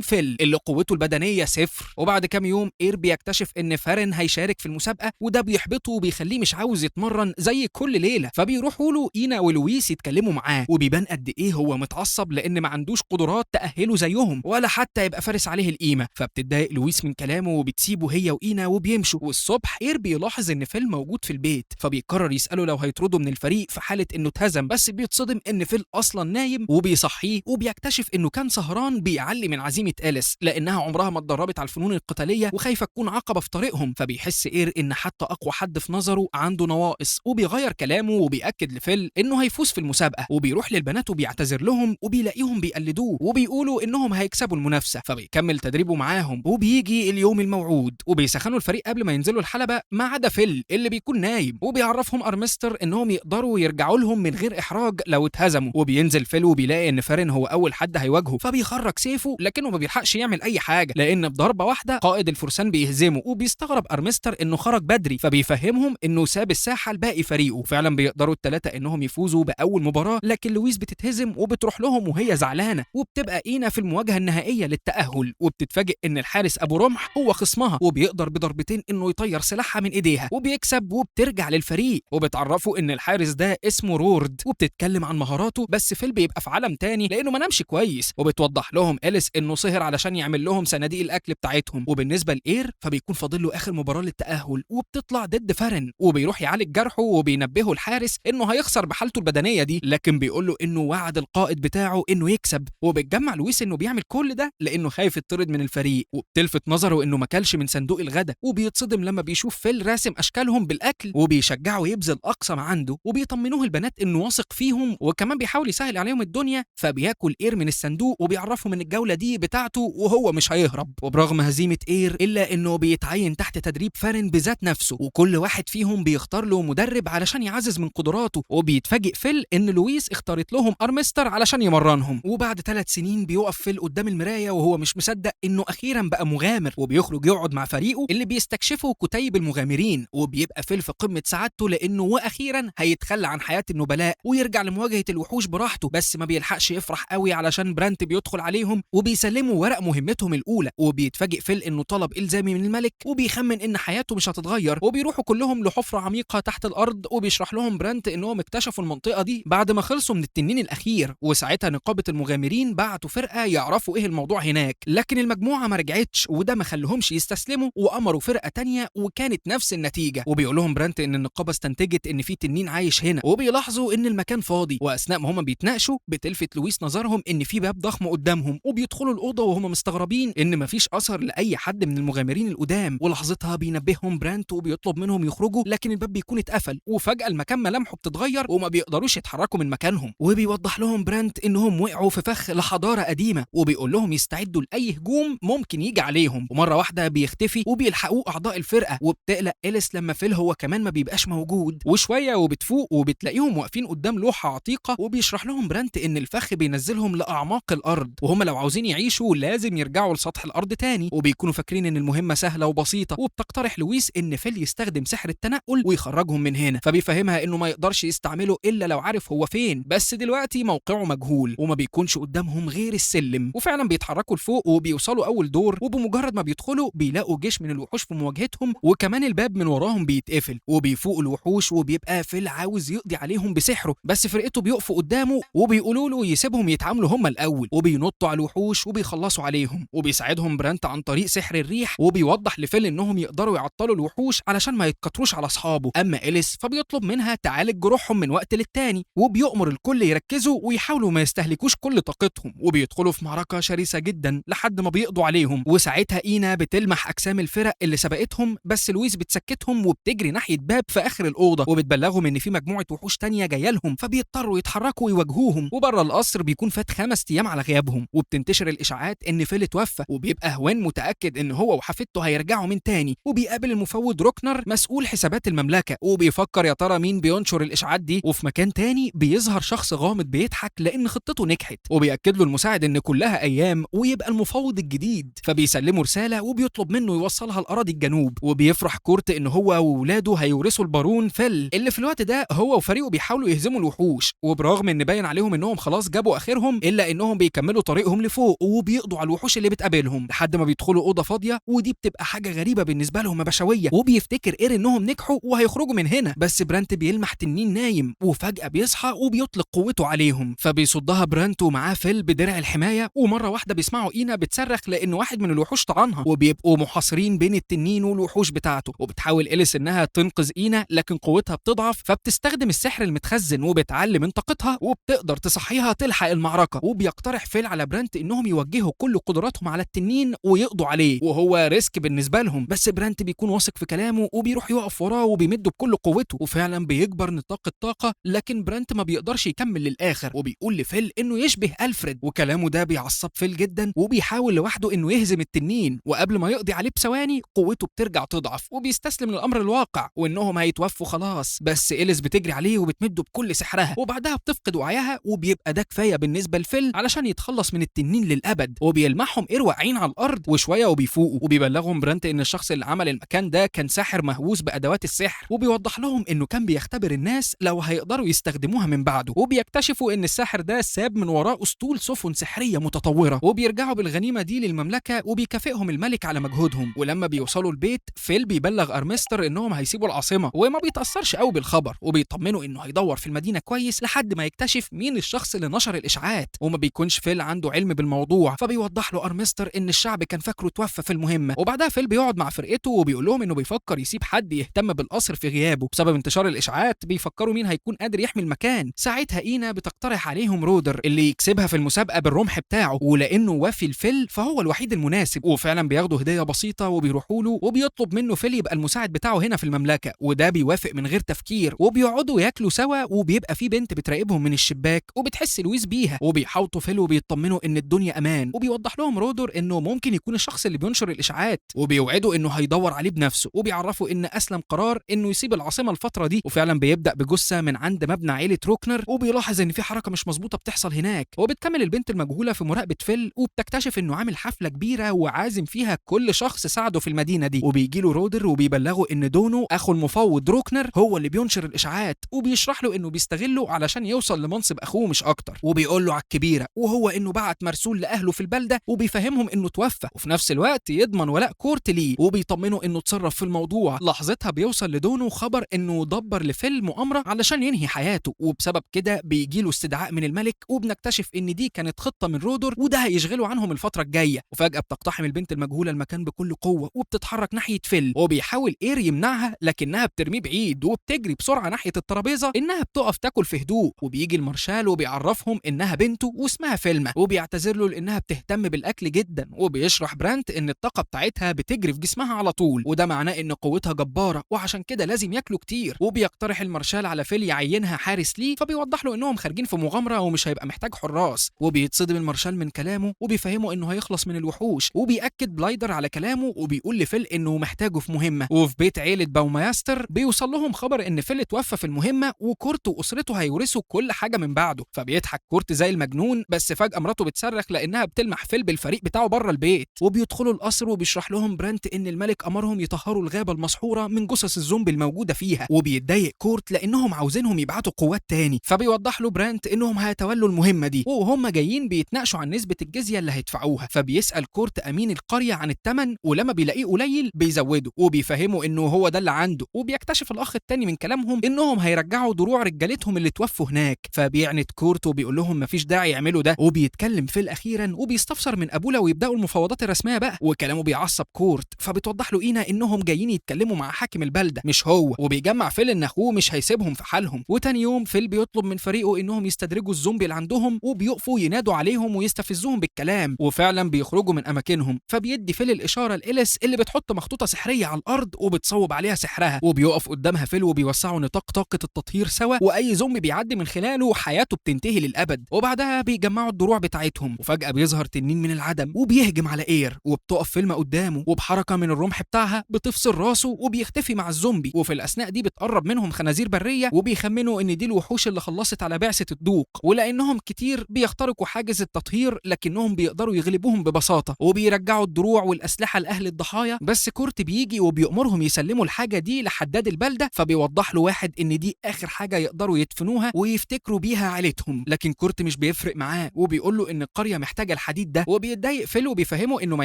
فيل اللي قوته البدنيه صفر. وبعد كام يوم اير بيكتشف ان فارن هيشارك في المسابقه، وده بيحبطه وبيخليه مش عاوز يتمرن زي كل ليله. فبيروحوا له اينا ولويس يتكلموا معاه، وبيبان قد ايه هو متعصب لان ما عندوش قدرات تاهله زيهم ولا حتى يبقى فارس عليه القيمه. فبتتضايق لويس من كلامه وبتسيبه هي واينا وبيمشوا. والصبح اير بيلاحظ ان فيل موجود في البيت، فبيقرر يساله لو هيطرده من الفريق في حاله انه اتهزم، بس بيتصدم ان فيل اصلا نايم وبيصحيه. وبيكتشف انه كان سهران بيعلي من عزيمه أليس لانها عمرها ما اتدربت على الفنون القتاليه وخايفه تكون عقبه في طريقهم. فبيحس اير ان حتى اقوى حد في نظره عنده نواقص، وبيغير كلامه وبيأكد لفيل انه هيفوز في المسابقه. وبيروح للبنات وبيعتذر لهم، وبيلاقيهم بيقلدوه وبيقولوا انهم هيكسبوا المنافسه. فبيكمل تدريبه معاهم، وبيجي اليوم الموعود وبيسخنوا الفريق قبل ما ينزلوا الحلبه ما عدا فيل اللي بيكون نايم. وبيعرفهم ارمستر انهم يقدروا يرجعوا لهم من غير احراج لو اتهزموا. وبينزل فيل وبيلاقي ان فارن هو اول حد هيواجهه، فبيخرج سيفه لكنه ما بيلحقش يعمل اي حاجه لان بضربه واحده قائد الفرسان بيهزمه. وبيستغرب ارمستر انه خرج بدري، فبيفهمهم انه ساب الساحه لباقي فريقه. فعلا بيقدروا الثلاثه انهم يفوزوا باول مباراه، لكن لويس بتتهزم وبتروح لهم وهي زعلانه. وبتبقى اينا في المواجهه النهائيه للتاهل، وبتتفاجئ ان الحارس ابو رمح هو خصمها، وبيقدر بضربتين انه يطير سلاحها من ايديها وبيكسب. وبترجع للفريق وبتعرفوا ان الحارس ده اسمه رورد، وبتتكلم عن مهاراته. بس فيل بيبقى في عالم تاني لانه ما نامش كويس. وبتوضح لهم أليس انه سهر علشان يعمل لهم صناديق الاكل بتاعتهم. وبالنسبه لاير فبيكون فاضل له اخر مباراه للتاهل، وبتطلع ضد فارن، وبيروح يعالج جرحه وبينبهه الحارس انه هيخسر بحالته البدنيه دي، لكن بيقول له انه وعد القائد بتاعه انه يكسب. وبتجمع لويس انه بيعمل كل ده لانه خايف يطرد من الفريق. وبتلفت نظره انه ما كلش من صندوق الغدا، وبيتصدم لما بيشوف فيل راسم اشكالهم بالاكل، وبيشجعه يبذل اقصى ما عنده. وبيطمنوه البنات انه واثق فيهم، وكمان بيحاول يسهل عليهم الدنيا. فبياكل اير من الصندوق وبيعرفهم ان الجوله دي بتاعته وهو مش هيهرب. وبرغم هزيمه اير الا انه بيتعين تحت تدريب فارن بذات نفسه، وكل واحد فيهم بيختار له مدرب علشان يعزز من قدراته. وبيتفاجئ فيل ان لويس اختارت لهم ارمستر علشان يمرنهم. وبعد 3 سنين بيقف فيل قدام المرايه وهو مش مصدق انه اخيرا بقى مغامر، وبيخرج يقعد مع فريقه اللي بيستكشفوا كتيب المغامرين. وبيبقى فيل في قمه سعادته لانه واخيرا هيتخلى عن حياه النبلاء ويرجع لمواجهه الوحوش براحته. بس ما بيلحقش يفرح قوي علشان برانت بيدخل عليهم وبيسلموا ورق مهمتهم الاولى. وبيتفاجئ فيل انه طلب الزامي من الملك، وبيخمن ان حياته مش هتتغير. وبيروحوا كلهم لحفره عميقه تحت الارض، وبيشرح لهم برانت انهم اكتشفوا المنطقه دي بعد ما خلصوا من التنين الاخير. وساعتها نقابه المغامرين بعتوا فرقه يعرفوا ايه الموضوع هناك، لكن المجموعه ما رجعتش، وده ما خلهمش يستسلموا وامروا فرقه تانية وكانت نفس النتيجه. وبيقول لهم برانت ان النقابه استنتجت ان في تنين عايش هنا، وبيلاحظوا ان المكان فاضي. واثناء ما هم بيتناقشوا بتلفت لويس نظرهم ان في باب ضخم قدامهم، وبيدخلوا الاوضه وهم مستغربين ان مفيش اثر لاي حد من المغامرين القدام. ولحظتها بينبههم برانت وبيطلب منهم يخرجوا، لكن الباب بيكون اتقفل، وفجاه المكان ملامحه بتتغير وما بيقدروش يتحركوا من مكانهم. وبيوضح لهم برانت انهم وقعوا في فخ لحضاره قديمه، وبيقول لهم يستعدوا لاي هجوم ممكن يجي عليهم. ومره واحده بيختفي وبيلحقوه اعضاء الفرقه. وبتقلق أليس لما فيل هو كمان ما بيبقاش موجود. وشويه وبتفوق وبتلاقيهم واقفين قدام لوحه عتيقه، وبيشرح لهم برانت ان الفخ بينزلهم لاعماق الارض، وهم لو عاوزين يعيشوا لازم يرجعوا لسطح الارض تاني. وبيكونوا فاكرين ان المهمه سهله وبسيطه. وبتقترح لويس ان فيل يستخدم سحر التنقل ويخرجهم من هنا، فبيفهمها انه ما يقدرش يستعمله الا لو عارف هو فين، بس دلوقتي موقعه مجهول وما بيكونش قدامهم غير السلم. وفعلا بيتحركوا لفوق وبيوصلوا اول دور، وبمجرد ما بيدخلوا بيلاقوا جيش من الوحوش في مواجهتهم، وكمان الباب من وراهم بيتقفل. وبيفوقوا الوحوش وبيبقى فيل عاوز يقضي عليهم بسحره، بس فرقته بيقفوا قدامه وبيقولوا له يسيبهم يتعاملوا هم الاول. وبينطوا على الوحوش وبيخلصوا عليهم، وبيساعدهم برانت عن طريق سحر الريح، وبيوضح لفيل انهم يقدروا يعطلوا الوحوش علشان ما يتكتروش على اصحابه. اما أليس فبيطلب منها تعالج جروحهم من وقت للتاني، وبيؤمر الكل يركزوا ويحاولوا ما يستهلكوش كل طاقتهم. وبيدخلوا في معركه شرسه جدا لحد ما بيقضوا عليهم. وساعتها اينا بتلمح اجسام الفرق اللي سبقتهم، بس لويس بتسكتهم وبتجري ناحيه باب في اخر الاوضه، وبتبلغهم ان في مجموعه وحوش تانية جايه لهم، فبيضطروا يتحركوا ويواجهوهم. وبره القصر بيكون فات 5 ايام على غيابهم، وبتنتشر الاشاعات ان فيل اتوفى. وبيبقى هوان متاكد ان هو وحفيدته هيرجعوا من تاني. وبيقابل المفوض روكنر مسؤول حسابات المملكه، وبيفكر يا ترى مين بينشر الاشاعات دي. وفي مكان تاني بيظهر شخص غامض بيضحك لان خطته نجحت، وبيأكد له المساعد ان كلها ايام ويبقى المفوض الجديد. فبيسلمه رساله وبيطلب منه يوصلها لاراضي الجنوب. وبيفرح كورت ان هو وولاده هيورثوا البارون فيل اللي في الوقت ده هو وفريقه بيحاولوا يهزموا الوحوش. وبرغم ان باين عليهم انهم خلاص جابوا اخرهم، الا انهم بيكملوا طريقهم لفوق وبيقضوا على الوحوش اللي بتقابلهم لحد ما بيدخلوا اوضه فاضيه، ودي بتبقى حاجه غريبه بالنسبه لهم يا بشويه، وبيفتكر اير انهم نجحوا وهيخرجوا من هنا، بس برانت بيلمح تنين نايم وفجاه بيصحى وبيطلق قوته عليهم، فبيصدها برانت ومعاه فيل بدرع الحمايه، ومره واحده بيسمعوا اينا بتصرخ لان واحد من الوحوش طعنها، وبيبقوا محاصرين بين التنين والوحوش بتاعته، وبتحاول إليس انها تنقذ اينا لكن قوتها بتضعف، فبتستخدم السحر المتخزن وبتعلي من طاقتها وبتقدر تصحيها تلحق المعركه، وبيقترح فيل على برانت انهم يوجهوا كل قدراتهم على التنين ويقضوا عليه، وهو ريسك بالنسبه لهم، بس برانت بيكون واثق في كلامه وبيروح يقف وراه وبيمده بكل قوته، وفعلا بيكبر نطاق الطاقه، لكن برانت ما بيقدرش يكمل للاخر، وبيقول لفيل انه يشبه ألفريد، وكلامه ده بيعصب فيل جدا، وبيحاول لوحده انه يهزم التنين، وقبل ما يقضي عليه بثواني قوته بترجع تضعف، وبيستسلم للامر الواقع وانهم هيتوفوا خلاص، بس إليس بتجري عليه وبتمده بكل سحرها، وبعدها بتفقد وعيها، وبيبقى ده كفايه بالنسبه لفيل علشان يتخلص من التنين للابد، وبيلمحهم إير واقعين على الارض وشويه وبيفوقوا، وبيبلغهم برانت ان الشخص اللي عمل المكان ده كان ساحر مهووس بادوات السحر، وبيوضح لهم انه كان بيختبر الناس لو هيقدروا يستخدموها من بعده، وبيكتشفوا ان الساحر ده ساب من وراه اسطول سفن سحريه متطوره، وبيرجعوا بالغنيمه دي للمملكه، وبيكافئهم الملك على مجهودهم، ولما بيوصلوا البيت فيل بيبلغ ارمستر انهم هيسيبوا العاصمه، وما بيتاثرش قوي بالخبر، وبيطمنوا انه هيدور في المدينه كويس لحد ما يكتشف مين الشخص اللي نشر الاشاعات، وما بيكونش فيل عنده علم بالموضوع، فبيوضح له ارمستر ان الشعب كان فاكره توفى في المهمه، وبعدها فيل بيقعد مع فرقته وبيقول لهم انه بيفكر يسيب حد يهتم بالقصر في غيابه بسبب انتشار الاشاعات، بيفكروا مين هيكون قادر يحمي المكان، ساعتها اينا بتقترح عليهم رودر اللي يكسبها في المسابقه بالرمح بتاعه، ولانه وافي الفيل فهو الوحيد المناسب، وفعلا بياخدوا هديه بسيطه وبيروحوا له، وبيطلب منه فيل يبقى المساعد بتاعه هنا في المملكه، وده بيوافق من غير تفكير، وبيقعدوا ياكلوا سوا، وبيبقى في بنت بتراقبهم من الشباك وبتحس لويس بيها، وبيحاوطوا فيل وبيطمنوا ان الدنيا امان، وبيوضح لهم رودر انه ممكن يكون الشخص اللي بينشر الاشاعات، وبيوعدوا انه هيدور عليه بنفسه، وبيعرفوا ان اسلم قرار انه يسيب العاصمه الفتره دي، وفعلا بيبدا بجثه من عند مبنى عيله روكنر، وبيلاحظ ان في حركه مش مظبوطه بتحصل هناك، وبتكمل البنت المجهوله في مراقبه فيل، وبتكتشف انه عامل حفله كبيره وعازم فيها كل شخص ساعده في المدينه دي، وبيجي له رودر وبيبلغه ان دونو اخو المفوض روكنر هو اللي بينشر الاشاعات، وبيشرح له انه بيستغله علشان يوصل لمنصب اخوه مش اكتر، وبيقول له على الكبيره، وهو انه بعت مرسول لاهله في البلده وبيفهمهم انه توفى، وفي نفس الوقت يضمن ولاء كورت ليه، وبيطمنه انه اتصرف في الموضوع، لحظتها بيوصل لدونو خبر انه دبر لفيل مؤامره علشان ينهي حياته، وبسبب كده بيجي له استدعاء من الملك، وبنكتشف ان دي كانت خطه من رودر وده هيشغله عنهم الفتره الجايه، وفجاه بتقتحم البنت المجهوله المكان بكل قوه وبتتحرك ناحيه فيل، وبيحاول اير يمنعها لكنها بترميه بعيد، وبتجري بسرعه ناحيه الترابيزه انها بتقف تاكل في هدوء، وبيجي المارشال وبيعرفهم انها بنته واسمها فيلما، وبيعتذر له لانها بتهتم بالاكل جدا، وبيشرح برانت ان الطاقه بتاعتها بتجري في جسمها على طول، وده معناه ان قوتها جباره وعشان كده لازم ياكلوا كتير، وبيقترح المارشال على فيل يعينها حارس ليه، فبيوضح له انهم خارجين في مغامره ومش هيبقى محتاج حراس، وبيتصدم المارشال من كلامه وبيفهمه انه هيخلص من الوحوش، وبيأكد بلايدر على كلامه وبيقول لفيل انه محتاجه في مهمه، وفي بيت عيله باومايستر بيوصل لهم خبر ان فيل اتوفى في المهمه، وكورت واسرته هيورثوا كل حاجه من بعده، فبيضحك كورت زي المجنون، بس فجاه مراته بتصرخ لانها بتلمح فيل بالفريق بتاعه بره البيت، وبيدخلوا القصر وبيشرح لهم برانت ان الملك امرهم يطهروا الغابه المسحوره من جثث الزومبي الموجوده فيها، وبيتضايق كورت لانهم عاوزينهم يبعتوا قوات تاني، فبيوضح له برانت انهم هيتولوا المهمه دي، وهم جايين بيتناقشوا عن نسبه الجزيه اللي هيدفعوها، فبيسال كورت امين القريه عن الثمن، ولما بيلاقيه قليل بيزوده، وبيفهمه انه هو ده اللي عنده، وبيكتشف الاخ التاني من كلامهم انهم هيرجعوا دروع رجالتهم اللي توفوا هناك، فبيعند كورت وبيقول لهم مفيش داعي يعملوا ده، وبيتكلم فيل اخيرا وبيستفسر من ابوه لو يبداوا المفاوضات الرسميه بقى، وكلامه بيعصب كورت، فبتوضح له اينا انهم جايين يتكلموا مع حاكم البلده مش هو، وبيجمع فيل ان اخوه مش هيسيبهم في حالهم، وتاني يوم فيل بيطلب من فريقه انهم يستدرجوا الزومبي اللي عندهم، وبيقفوا ينادوا عليهم ويستفزوهم بالكلام، وفعلا بيخرجوا من اماكنهم، فبيدي فيل الاشاره لإليس اللي بتحط مخطوطه سحريه على الارض وبتصوب عليها سحرها، وبيقف قدامها فيل وبيوسعوا نطاق طاقه التطهير سوا، واي زومبي بيعدي من خلاله حياته بتنتهي للابد، وبعدها بيجمعوا الدروع بتاعتهم، وفجاه بيظهر تنين من العدم وبيهجم على اير، وبتقف فيلما قدامه وبحركه من الرمح بتاعها بتفصل راسه وبيختفي مع الزومبي، وفي الاثناء دي بتقرب منهم خنازير بريه، وبيخمنوا ان دي الوحوش اللي خلصت على بعثه الدوق، ولانهم كتير بيخترقوا حاجز التطهير لكنهم بيقدروا يغلبوهم ببساطه، وبيرجعوا الدروع والاسلحه لاهل الضحايا، بس كورت بيجي وبيأمرهم يسلموا الحاجه دي لحداد البلده، فبيوضح له واحد ان دي اخر حاجه يقدروا يدفنوها، ويفتكروا يدمروا بيها عيلتهم. لكن كورت مش بيفرق معاه وبيقول له ان القريه محتاجه الحديد ده، وبيتضايق فيل وبيفهمه انه ما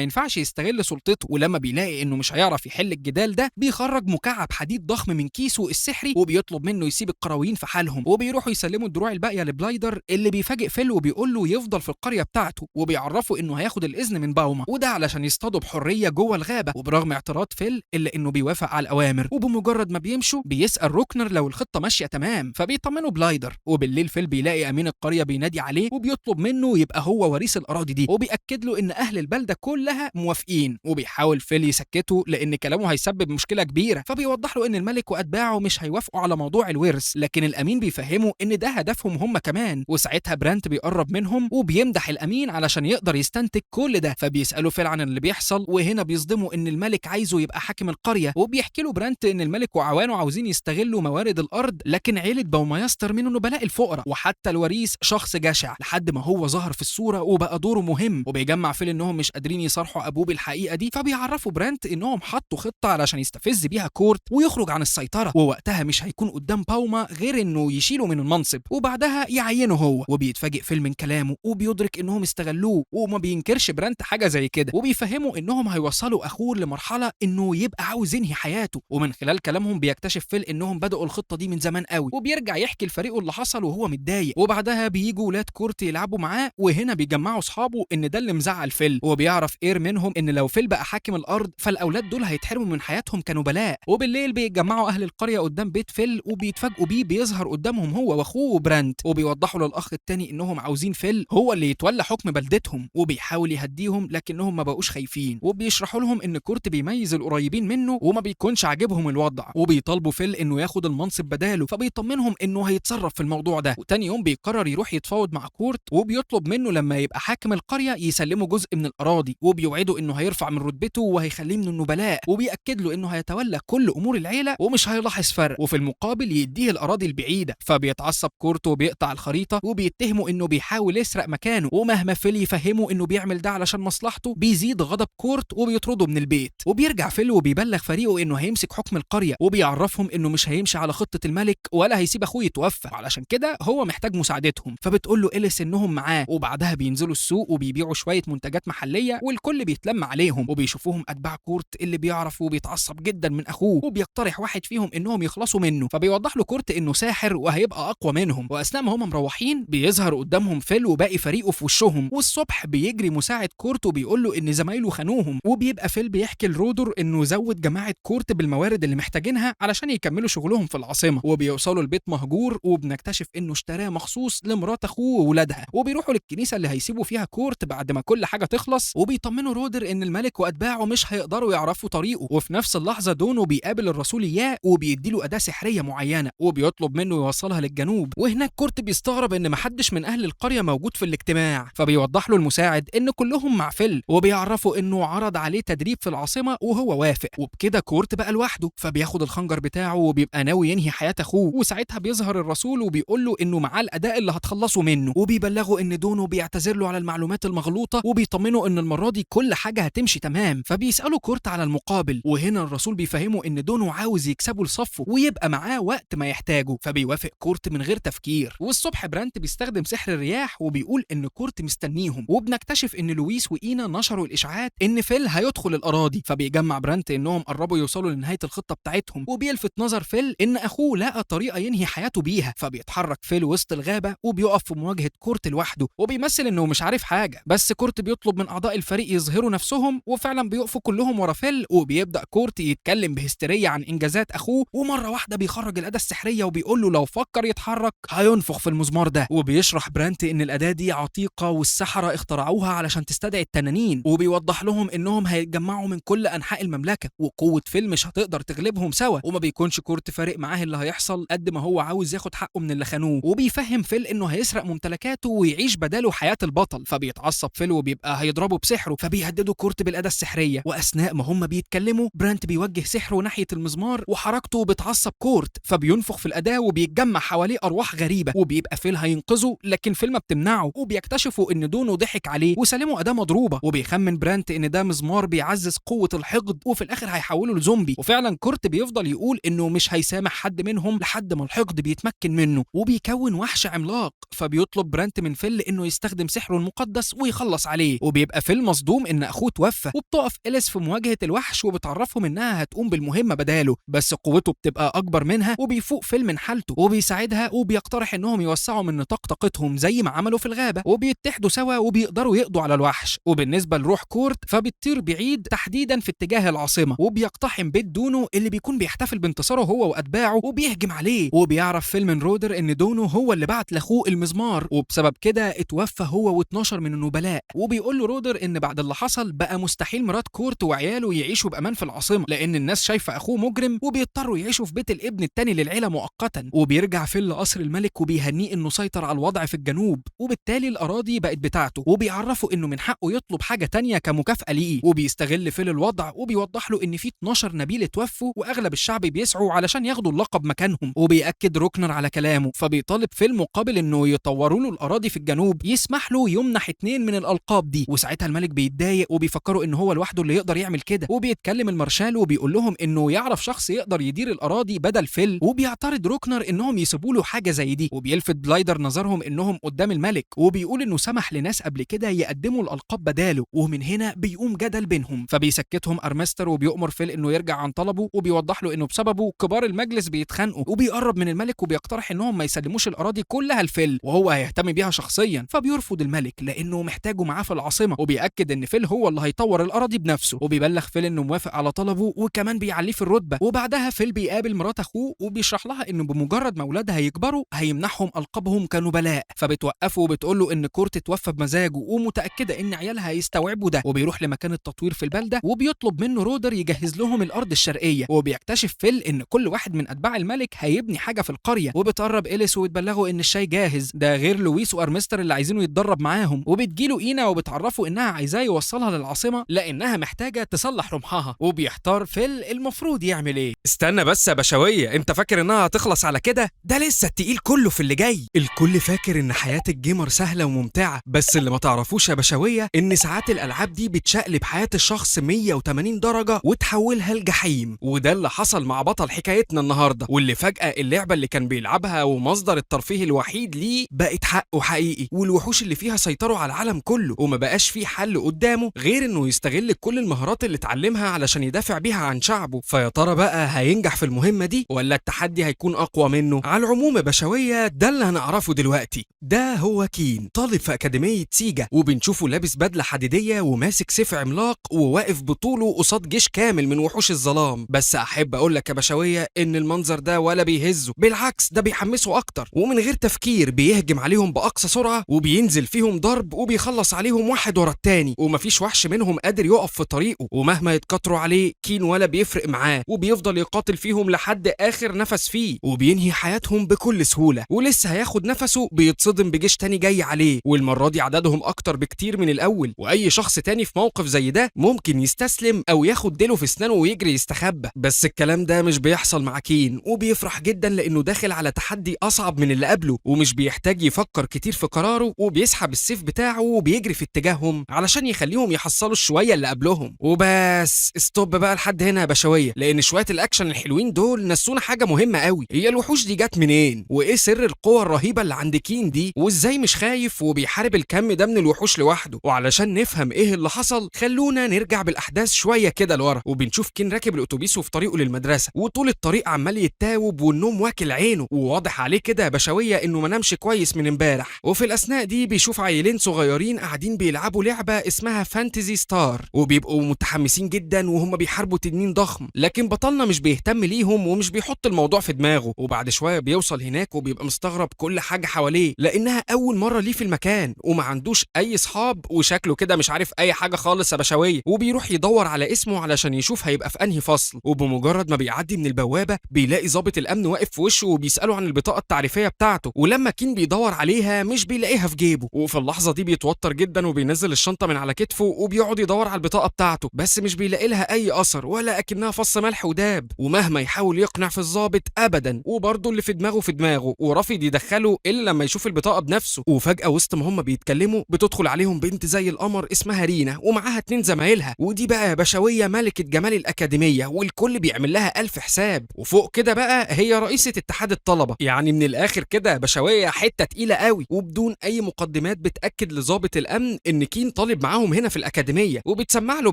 ينفعش يستغل سلطته. ولما بيلاقي انه مش هيعرف يحل الجدال ده بيخرج مكعب حديد ضخم من كيسه السحري وبيطلب منه يسيب القرويين في حالهم، وبيروحوا يسلموا الدروع الباقيه لبلايدر اللي بيفاجئ فيل وبيقول له يفضل في القريه بتاعته، وبيعرفه انه هياخد الاذن من باوما وده علشان يصطادوا بحريه جوه الغابه. وبرغم اعتراض فيل الا انه بيوافق على الاوامر، وبمجرد ما بيمشوا بيسال روكنر لو الخطه ماشيه تمام، فبيطمنوا بلايدر. وبالليل فيل بيلاقي امين القريه بينادي عليه وبيطلب منه يبقى هو وريث الاراضي دي، وبياكد له ان اهل البلده كلها موافقين. وبيحاول فيل يسكته لان كلامه هيسبب مشكله كبيره، فبيوضح له ان الملك واتباعه مش هيوافقوا على موضوع الورث، لكن الامين بيفهمه ان ده هدفهم هم كمان. وساعتها برانت بيقرب منهم وبيمدح الامين علشان يقدر يستنتج كل ده، فبيسالوا فيل عن اللي بيحصل. وهنا بيصدموا ان الملك عايزه يبقى حاكم القريه، وبيحكي له برانت ان الملك وعوانه عاوزين يستغلوا موارد الارض، لكن عيله بومايستر من نبلاء الفقراء، وحتى الوريث شخص جشع، لحد ما هو ظهر في الصوره وبقى دوره مهم. وبيجمع فيل انهم مش قادرين يصارحوا ابوه بالحقيقه دي، فبيعرفوا برانت انهم حطوا خطه علشان يستفز بيها كورت ويخرج عن السيطره، ووقتها مش هيكون قدام باوما غير انه يشيله من المنصب وبعدها يعينه هو. وبيتفاجئ فيل من كلامه وبيدرك انهم استغلوه، وما بينكرش برانت حاجه زي كده، وبيفهموا انهم هيوصلوا اخوه لمرحله انه يبقى عاوز ينهي حياته. ومن خلال كلامهم بيكتشف فيل انهم بدأوا الخطه دي من زمان قوي، وبيرجع يحكي لفريقه اللي حصل وهو متضايق. وبعدها بييجوا ولاد كورت يلعبوا معاه، وهنا بيجمعوا اصحابه ان ده اللي مزعل فيل، وبيعرف اير منهم ان لو فيل بقى حاكم الارض فالاولاد دول هيتحرموا من حياتهم كنبلاء. وبالليل بيتجمعوا اهل القريه قدام بيت فيل وبيتفاجئوا بيه بيظهر قدامهم هو واخوه برانت، وبيوضحوا للاخ التاني انهم عاوزين فيل هو اللي يتولى حكم بلدتهم، وبيحاول يهديهم لكنهم ما بقوش خايفين، وبيشرحوا لهم ان كورت بيميز القريبين منه وما بيكونش عاجبهم الوضع، وبيطالبوا فيل انه ياخد المنصب بداله، فبيطمنهم انه هيتصرف في الموضوع ده. وتاني يوم بيقرر يروح يتفاوض مع كورت، وبيطلب منه لما يبقى حاكم القريه يسلمه جزء من الاراضي، وبيوعده انه هيرفع من رتبته وهيخليه من النبلاء، وبيأكد له انه هيتولى كل امور العيله ومش هيلاحظ فرق، وفي المقابل يديه الاراضي البعيده. فبيتعصب كورت وبيقطع الخريطه وبيتهمه انه بيحاول يسرق مكانه، ومهما فيل يفهمه انه بيعمل ده علشان مصلحته بيزيد غضب كورت وبيطرده من البيت. وبيرجع فيل وبيبلغ فريقه انه هيمسك حكم القريه، وبيعرفهم انه مش هيمشي على خطه الملك ولا هيسيب اخوه يتوفى، علشان كده هو محتاج مساعدتهم. فبتقول له إليس انهم معاه، وبعدها بينزلوا السوق وبيبيعوا شويه منتجات محليه والكل بيتلم عليهم، وبيشوفوهم اتباع كورت اللي بيعرف وبيتعصب جدا من اخوه، وبيقترح واحد فيهم انهم يخلصوا منه، فبيوضح له كورت انه ساحر وهيبقى اقوى منهم. واثناء ما هم مروحين بيظهر قدامهم فيل وباقي فريقه في وشهم، والصبح بيجري مساعد كورت وبيقول له ان زمايله خانوهم، وبيبقى فيل بيحكي لرودر انه زود جماعه كورت بالموارد اللي محتاجينها علشان يكملوا شغلهم في العاصمه. وبيوصلوا البيت مهجور، وبنكتشف انه اشتراه مخصوص لمرات اخوه وولادها، وبيروحوا للكنيسه اللي هيسيبوا فيها كورت بعد ما كل حاجه تخلص، وبيطمنوا رودر ان الملك واتباعه مش هيقدروا يعرفوا طريقه. وفي نفس اللحظه دونو بيقابل الرسول اياه وبيديله اداه سحريه معينه وبيطلب منه يوصلها للجنوب، وهناك كورت بيستغرب ان محدش من اهل القريه موجود في الاجتماع، فبيوضح له المساعد ان كلهم مع فيل، وبيعرفوا انه عرض عليه تدريب في العاصمه وهو وافق، وبكده كورت بقى لوحده. فبياخد الخنجر بتاعه وبيبقى ناوي ينهي حياه اخوه، وساعتها بيظهر الرسول وبيقول له انه معاه الاداء اللي هتخلصوا منه، وبيبلغه ان دونو بيعتذر له على المعلومات المغلوطه، وبيطمنه ان المره دي كل حاجه هتمشي تمام. فبيسالوا كورت على المقابل، وهنا الرسول بيفهمه ان دونو عاوز يكسبه لصفه ويبقى معاه وقت ما يحتاجه، فبيوافق كورت من غير تفكير. والصبح برانت بيستخدم سحر الرياح وبيقول ان كورت مستنيهم، وبنكتشف ان لويس واينا نشروا الاشاعات ان فيل هيدخل الاراضي، فبيجمع برانت انهم قربوا يوصلوا لنهايه الخطه بتاعتهم، وبيلفت نظر فيل ان اخوه لقى طريقه ينهي حياته بيها. فبيتحرك فيل وسط الغابه وبيقف في مواجهه كورت لوحده، وبيمثل انه مش عارف حاجه، بس كورت بيطلب من اعضاء الفريق يظهروا نفسهم، وفعلا بيقفوا كلهم ورا فيل، وبيبدا كورت يتكلم بهستيريه عن انجازات اخوه، ومره واحده بيخرج الاداه السحريه وبيقول له لو فكر يتحرك هينفخ في المزمار ده. وبيشرح برانت ان الاداه دي عتيقه والسحره اخترعوها علشان تستدعي التنانين، وبيوضح لهم انهم هيتجمعوا من كل انحاء المملكه، وقوه فيل مش هتقدر تغلبهم سوا، وما بيكونش كورت فارق معاه اللي هيحصل قد ما هو عاوز ياخد حقه من اللي خانوه. وبيفهم فيل انه هيسرق ممتلكاته ويعيش بداله حياه البطل، فبيتعصب فيل وبيبقى هيضربه بسحره، فبيهددوا كورت بالاداه السحريه. واثناء ما هم بيتكلموا برانت بيوجه سحره ناحيه المزمار، وحركته بتعصب كورت، فبينفخ في الاداه وبيتجمع حواليه ارواح غريبه، وبيبقى فيل هينقذه لكن فيل ما بتمنعه، وبيكتشفوا ان دونو ضحك عليه وسلمه اداه مضروبه، وبيخمن برانت ان ده مزمار بيعزز قوه الحقد وفي الاخر هيحوله لزومبي. وفعلا كورت بيفضل يقول انه مش هيسامح حد منهم لحد ما الحقد بيتمكن منه، ويكون وحش عملاق، فبيطلب برانت من فيل انه يستخدم سحره المقدس ويخلص عليه. وبيبقى فيل مصدوم ان اخوه توفى، وبتقف إليس في مواجهه الوحش وبتعرفهم انها هتقوم بالمهمه بداله، بس قوته بتبقى اكبر منها. وبيفوق فيل من حالته وبيساعدها، وبيقترح انهم يوسعوا من نطاق طاقتهم زي ما عملوا في الغابه، وبيتحدوا سوا وبيقدروا يقضوا على الوحش. وبالنسبه لروح كورت فبتطير بعيد تحديدا في اتجاه العاصمه، وبيقتحم بيت دونو اللي بيكون بيحتفل بانتصاره هو واتباعه، وبيهجم عليه. وبيعرف فيل من رودر ان دونو هو اللي بعت لاخوه المزمار، وبسبب كده اتوفى هو و12 من النبلاء. وبيقول له رودر ان بعد اللي حصل بقى مستحيل مرات كورت وعياله يعيشوا بامان في العاصمه، لان الناس شايفه اخوه مجرم، وبيضطروا يعيشوا في بيت الابن التاني للعيله مؤقتا. وبيرجع فيل لقصر الملك وبيهنيه انه سيطر على الوضع في الجنوب، وبالتالي الاراضي بقت بتاعته، وبيعرفه انه من حقه يطلب حاجه تانية كمكافاه ليه. وبيستغل فيل الوضع وبيوضح له ان في 12 نبيل اتوفوا، واغلب الشعب بيسعوا علشان ياخدوا اللقب مكانهم. وبيأكد روكنر على كلامه، فبيطالب فيل مقابل انه يطوروا له الاراضي في الجنوب يسمح له يمنح 2 من الالقاب دي. وساعتها الملك بيتضايق وبيفكروا ان هو لوحده اللي يقدر يعمل كده. وبيتكلم المارشال وبيقول لهم انه يعرف شخص يقدر يدير الاراضي بدل فيل. وبيعترض روكنر انهم يسيبوا له حاجه زي دي، وبيلفت بلايدر نظرهم انهم قدام الملك، وبيقول انه سمح لناس قبل كده يقدموا الالقاب بداله. ومن هنا بيقوم جدل بينهم، فبيسكتهم ارمستر وبيؤمر فيل انه يرجع عن طلبه، وبيوضح له انه بسببه كبار المجلس بيتخانقوا. وبيقرب من الملك وبيقترح انهم ما يسلموش الاراضي كلها لفيل، وهو هيهتم بيها شخصيا. فبيرفض الملك لانه محتاجه معاه في العاصمه، وبيأكد ان فيل هو اللي هيطور الاراضي بنفسه. وبيبلغ فيل انه موافق على طلبه، وكمان بيعليه في الرتبه. وبعدها فيل بيقابل مرات اخوه وبيشرح لها انه بمجرد ما اولادها يكبروا هيمنحهم القابهم كنبلاء. فبتوقفه وبتقول له ان كورت اتوفى بمزاجه ومتاكده ان عيالها هيستوعبوا ده. وبيروح لمكان التطوير في البلده، وبيطلب منه رودر يجهز لهم الارض الشرقيه. وبيكتشف فيل ان كل واحد من اتباع الملك هيبني حاجه في القريه. وبتقرب إليس وبتبلغه ان الشاي جاهز، ده غير لويس وارمستر اللي عايزينه يتدرب معاهم. وبتجيله اينا وبتعرفه انها عايزاه يوصلها للعاصمه لانها محتاجه تصلح رمحها. وبيحتار فيل المفروض يعمل ايه. استنى بس يا بشوية، انت فاكر انها هتخلص على كده؟ ده لسه التقيل كله في اللي جاي. الكل فاكر ان حياة الجيمر سهلة وممتعة، بس اللي ما تعرفوش يا بشوية ان ساعات الالعاب دي بتشقلب حياة الشخص 180 درجة وتحولها لجحيم. وده اللي حصل مع بطل حكايتنا النهاردة، واللي فجأة اللعبة اللي كان بيلعبها ومصدر الترفيه الوحيد ليه بقت حقه حقيقي، والوحوش اللي فيها سيطروا على العالم كله، وما بقاش فيه حل قدامه غير انه يستغل كل المهارات اللي اتعلمها علشان يدافع بيها عن شعبه. فيا ترى بقى هينجح في المهمة دي ولا التحدي هيكون اقوى منه؟ على العموم يا بشوية ده اللي هنعرفه دلوقتي. ده هو كين، طالب في اكاديمية سيجا، وبنشوفه لابس بدلة حديدية وماسك سيف عملاق وواقف بطوله قصاد جيش كامل من وحوش الظلام. بس احب اقول لك يا بشوية ان المنظر ده ولا بيهزه، بالعكس ده بيحمسه اكتر، ومن غير تفكير بيهجم عليهم باقصى سرعة وبينزل فيهم ضرب وبيخلص عليهم واحد ورا التاني، ومفيش وحش منهم قادر يقف في طريقه. ومهما يتكتروا عليه كين ولا بيفرق معاه، وبيفضل يقاتل فيهم لحد اخر نفس فيه، وبينهي حياتهم بكل سهولة. ولسه هياخد نفسه بيتصدم بجيش تاني جاي عليه، والمرة دي عددهم اكتر بكتير من الاول، واي شخص تاني في موقف زي ده ممكن يستسلم او ياخد ديله في اسنانه ويجري يستخبى. بس الكلام ده مش بيحصل مع كين، وبيفرح جدا لانه داخل على تحدي اصعب من اللي قبله، ومش بيحتاج يفكر كتير في قراره، وبيسحب السيف بتاعه وبيجري في اتجاههم علشان يخليهم يحصلوا الشوية اللي قبلهم. وبس استوب بقى لحد هنا يا بشوية، لان شوية الاكشن الحلوين دول نسونا حاجة مهمة قوي، هي الوحوش دي جت منين؟ وايه سر القوة الرهيبة اللي عند كين دي؟ وازاي مش خايف وبيحارب الكم ده من الوحوش لوحده؟ وعلشان نفهم ايه اللي حصل خلونا نرجع بالاحداث شوية كده لورا. وبنشوف كين راكب الاتوبيس وفي طريقه للمدرسة، وطول الطريق عمال يتاوب والنوم واكل عينه، وواضح عليه كده يا بشوية انه ما نامش كويس من امبارح. وفي الاثناء دي بيشوف عيلين صغيرين قاعدين بيلعبوا لعبة اسمها فانتزي ستار، وبيبقوا متحمسين جدا وهم بيحاربوا تنين ضخم، لكن بطلنا مش بيهتم ليهم ومش بيحط الموضوع في دماغه. وبعد شوية بيوصل هناك وبيبقى مستغرب كل حاجة حواليه، لانها اول مرة ليه في المكان، وما عندوش اي صحاب، وشكله كده مش عارف اي حاجة خالص يا بشوية. وبيروح يدور على اسمه علشان يشوف هيبقى في انهي فصل، وبمجرد ما بيعدي من البوابة بيلاقي ضابط الامن واقف في وشه وبيسأله عن البطاقة التعريفية بتاعته، ولما كين بيدور عليها مش بيلاقيها في جيبه. وفي اللحظة دي بيتوتر جدا وبينزل الشنطة من على كتفه وبيقعد يدور على البطاقة بتاعته، بس مش بيلاقي لها اي اثر ولا اكنها فص ملح وداب. ومهما يحاول يقنع في الضابط ابدا، وبرضه اللي في دماغه ورافض يدخله الا لما يشوف البطاقة بنفسه. وفجأة وسط ما هم بيتكلموا بتدخل عليهم بنت زي القمر اسمها رينا، ومعاها 2 زمايلها، ودي بقى يا بشوية ملكة جمال الأكاديمية، والكل بيعمل لها 1000 حساب. وفوق كده بقى هي رئيسة اتحاد الطلبة، يعني من الاخر كده يا بشويه حته تقيله قوي. وبدون اي مقدمات بتاكد لضابط الامن ان كين طالب معاهم هنا في الاكاديميه، وبتسمع له